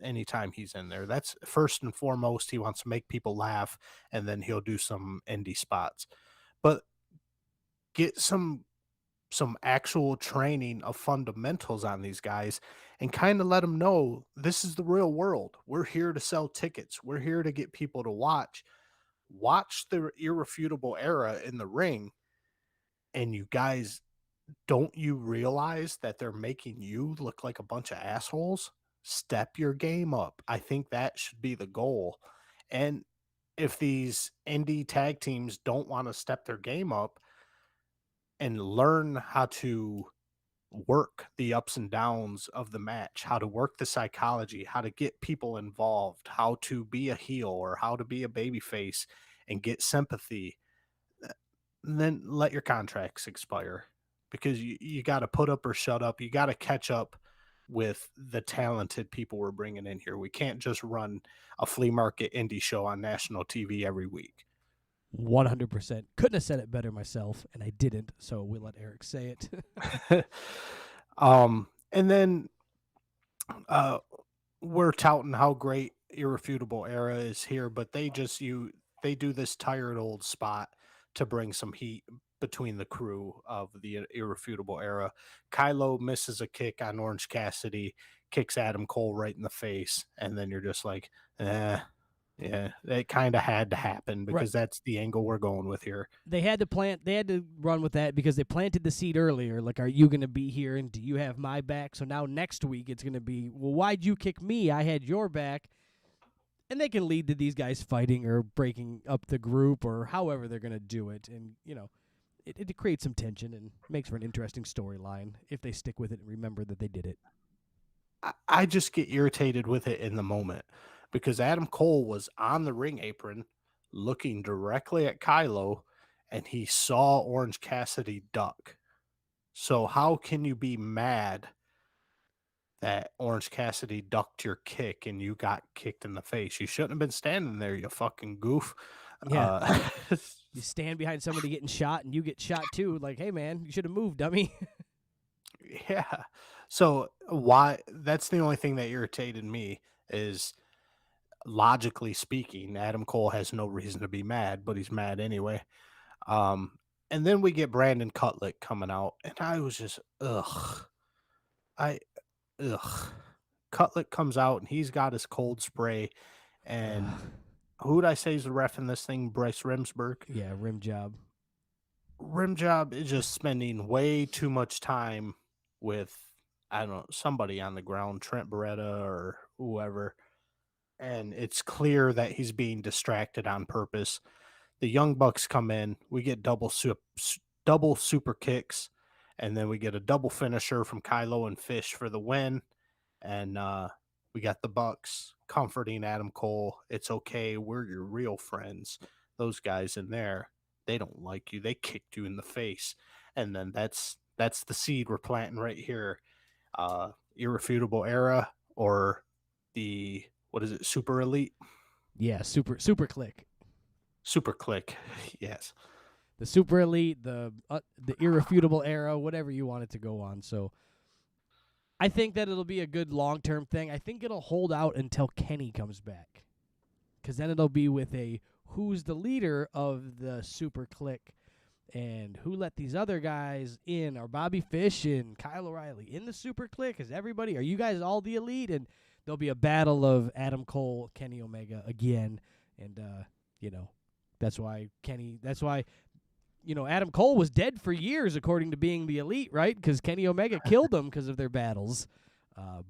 Anytime he's in there, that's first and foremost. He wants to make people laugh, and then he'll do some indie spots. But get some actual training of fundamentals on these guys and kind of let them know this is the real world. We're here to sell tickets. We're here to get people to watch the Irrefutable era in the ring. And you guys, don't you realize that they're making you look like a bunch of assholes? Step your game up. I think that should be the goal. And if these indie tag teams don't want to step their game up and learn how to work the ups and downs of the match, how to work the psychology, how to get people involved, how to be a heel or how to be a babyface and get sympathy, then let your contracts expire, because you got to put up or shut up. You got to catch up with the talented people we're bringing in here. We can't just run a flea market indie show on national TV every week. 100%. Couldn't have said it better myself, and I didn't, so we'll let Eric say it. And then we're touting how great Irrefutable Era is here, but they do this tired old spot to bring some heat between the crew of the Irrefutable Era. Kylo misses a kick on Orange Cassidy, kicks Adam Cole right in the face, and then you're just like, yeah, it kind of had to happen because that's the angle we're going with here. They had to run with that because they planted the seed earlier. Like, are you going to be here and do you have my back? So now next week it's going to be, well, why'd you kick me? I had your back. And they can lead to these guys fighting or breaking up the group or however they're going to do it. And, it creates some tension and makes for an interesting storyline if they stick with it and remember that they did it. I just get irritated with it in the moment because Adam Cole was on the ring apron looking directly at Kylo and he saw Orange Cassidy duck. So how can you be mad that Orange Cassidy ducked your kick and you got kicked in the face? You shouldn't have been standing there, you fucking goof. Yeah. You stand behind somebody getting shot and you get shot too. Like, hey, man, you should have moved, dummy. Yeah. So why? That's the only thing that irritated me is, logically speaking, Adam Cole has no reason to be mad, but he's mad anyway. And then we get Brandon Cutlet coming out, and I was just ugh. Cutlet comes out and he's got his cold spray, and who would I say is the ref in this thing? Bryce Remsburg. Yeah, rim job. Rimjob is just spending way too much time with, I don't know, somebody on the ground, Trent Beretta or whoever. And it's clear that he's being distracted on purpose. The Young Bucks come in. We get double super kicks. And then we get a double finisher from Kylo and Fish for the win. And we got the Bucks comforting Adam Cole. It's okay. We're your real friends. Those guys in there, they don't like you. They kicked you in the face. And then that's the seed we're planting right here. Irrefutable Era, or the, what is it, Super Elite? Yeah, super click. Super Click, yes. The Super Elite, the Irrefutable Era, whatever you want it to go on. So I think that it'll be a good long-term thing. I think it'll hold out until Kenny comes back, because then it'll be with a who's the leader of the Super Click and who let these other guys in. Are Bobby Fish and Kyle O'Reilly in the Super Click? Is everybody? Are you guys all the Elite? And there'll be a battle of Adam Cole, Kenny Omega again, and that's why Adam Cole was dead for years, according to being the Elite, right? Because Kenny Omega killed him because of their battles.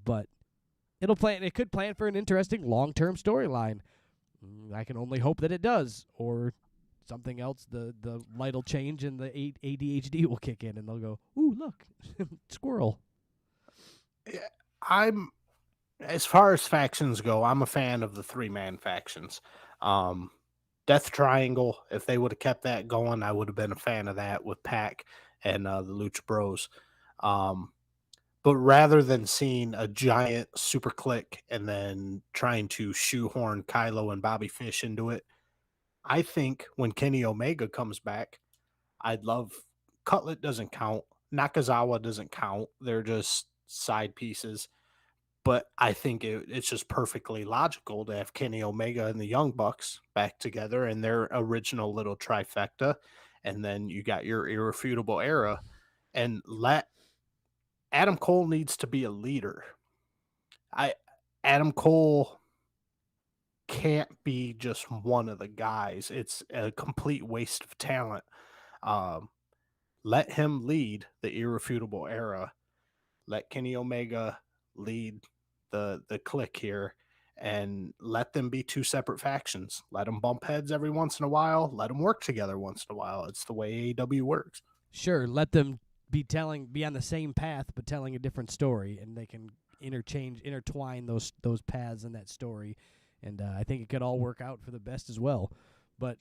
But it could plan for an interesting long-term storyline. I can only hope that it does, or something else. The light will change and the ADHD will kick in, and they'll go, "Ooh, look, squirrel." Yeah, as far as factions go, I'm a fan of the 3-man factions. Death Triangle, if they would have kept that going, I would have been a fan of that with Pac and the Lucha Bros. But rather than seeing a giant super click and then trying to shoehorn Kylo and Bobby Fish into it, I think when Kenny Omega comes back, I'd love, Cutlet doesn't count, Nakazawa doesn't count. They're just side pieces. But I think it's just perfectly logical to have Kenny Omega and the Young Bucks back together in their original little trifecta. And then you got your Irrefutable Era. And Adam Cole needs to be a leader. Adam Cole can't be just one of the guys. It's a complete waste of talent. Let him lead the Irrefutable Era. Let Kenny Omega lead the clique here, and let them be 2 separate factions. Let them bump heads every once in a while. Let them work together once in a while. It's the way AEW works. Sure, let them be on the same path but telling a different story, and they can intertwine those paths in that story, and I think it could all work out for the best as well. But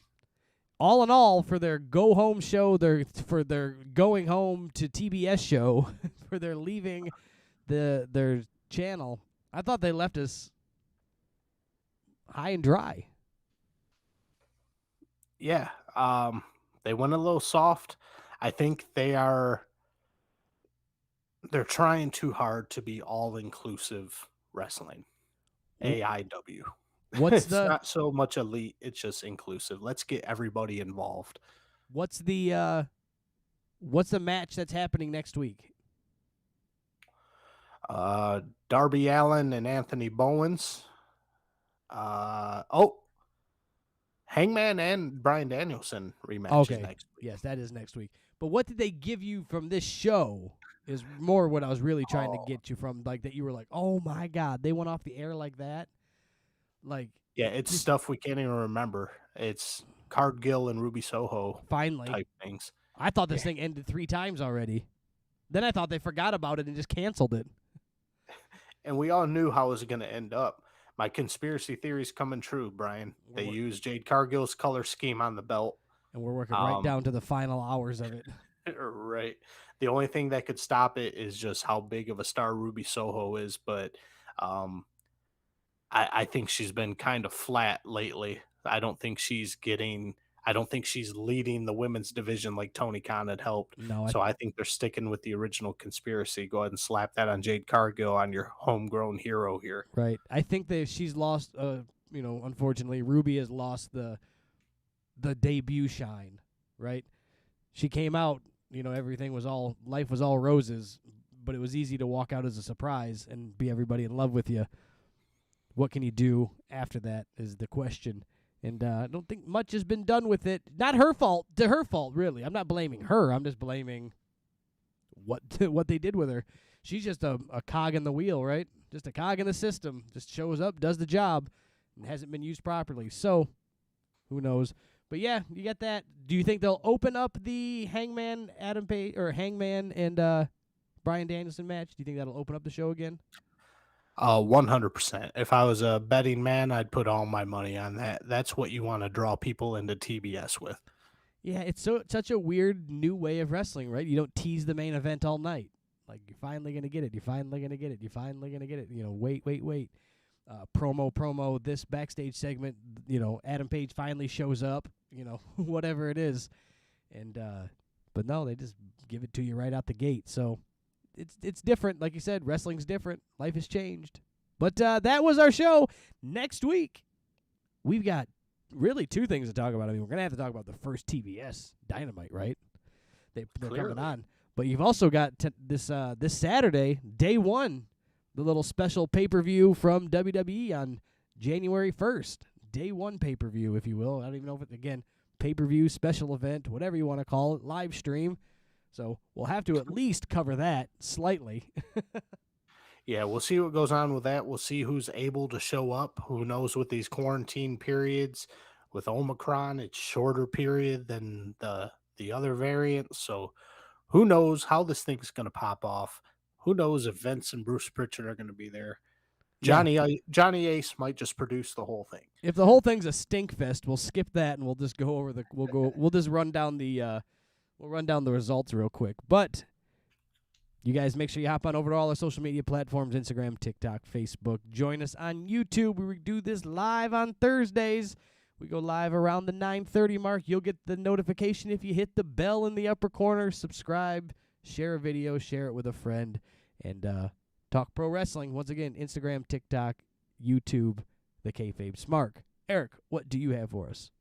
all in all, for their go home show, for their going home to TBS show, for their leaving their channel, I thought they left us high and dry. Yeah, they went a little soft. I think they're trying too hard to be all-inclusive wrestling. AIW. What's It's the not so much elite, it's just inclusive. Let's get everybody involved. what's the match that's happening next week? Darby Allin and Anthony Bowens. Hangman and Bryan Danielson rematch is next week. Yes, that is next week. But what did they give you from this show is more what I was really trying to get you from, like that you were like, oh my God, they went off the air like that? Like, yeah, it's stuff we can't even remember. It's Cargill and Ruby Soho finally type things. I thought this thing ended 3 times already. Then I thought they forgot about it and just canceled it. And we all knew how it was going to end up. My conspiracy theory's coming true, Brian. They used Jade Cargill's color scheme on the belt. And we're working right down to the final hours of it. Right. The only thing that could stop it is just how big of a star Ruby Soho is. But I think she's been kind of flat lately. I don't think she's leading the women's division like Tony Khan had helped. No, I think they're sticking with the original conspiracy. Go ahead and slap that on Jade Cargill, on your homegrown hero here. Right. I think that she's lost, unfortunately, Ruby has lost the debut shine, right? She came out, life was all roses, but it was easy to walk out as a surprise and be everybody in love with you. What can you do after that is the question. And I don't think much has been done with it. Not her fault. To her fault, really. I'm not blaming her. I'm just blaming what they did with her. She's just a cog in the wheel, right? Just a cog in the system. Just shows up, does the job, and hasn't been used properly. So, who knows? But yeah, you get that. Do you think they'll open up the Hangman and Bryan Danielson match? Do you think that'll open up the show again? 100%. If I was a betting man, I'd put all my money on that. That's what you want to draw people into TBS with. Yeah, it's such a weird new way of wrestling, right? You don't tease the main event all night. Like, you're finally going to get it. You're finally going to get it. You're finally going to get it. Wait. Promo, this backstage segment, Adam Page finally shows up, whatever it is. And, but no, they just give it to you right out the gate. So, it's different. Like you said, wrestling's different. Life has changed. But that was our show. Next week, we've got really 2 things to talk about. I mean, we're going to have to talk about the first TBS Dynamite, right? They're coming on. But you've also got this Saturday, day 1, the little special pay-per-view from WWE on January 1st. Day 1 pay-per-view, if you will. I don't even know if it's, again, pay-per-view, special event, whatever you want to call it, live stream. So we'll have to at least cover that slightly. Yeah, we'll see what goes on with that. We'll see who's able to show up. Who knows with these quarantine periods. With Omicron, it's shorter period than the other variants. So who knows how this thing's going to pop off. Who knows if Vince and Bruce Prichard are going to be there. Johnny Ace might just produce the whole thing. If the whole thing's a stink fest, we'll skip that and we'll just go over we'll just run down the results real quick. But you guys make sure you hop on over to all our social media platforms, Instagram, TikTok, Facebook. Join us on YouTube. We do this live on Thursdays. We go live around the 9:30 mark. You'll get the notification if you hit the bell in the upper corner. Subscribe, share a video, share it with a friend, and talk pro wrestling. Once again, Instagram, TikTok, YouTube, the KayFabe Smark. Eric, what do you have for us?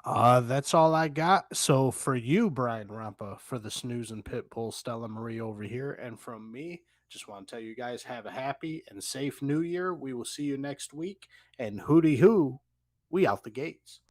That's all I got. So for you, Brian Rampa, for the Snooze and Pitbull, Stella Marie over here, and from me, just want to tell you guys have a happy and safe New Year. We will see you next week, and hooty hoo, we out the gates.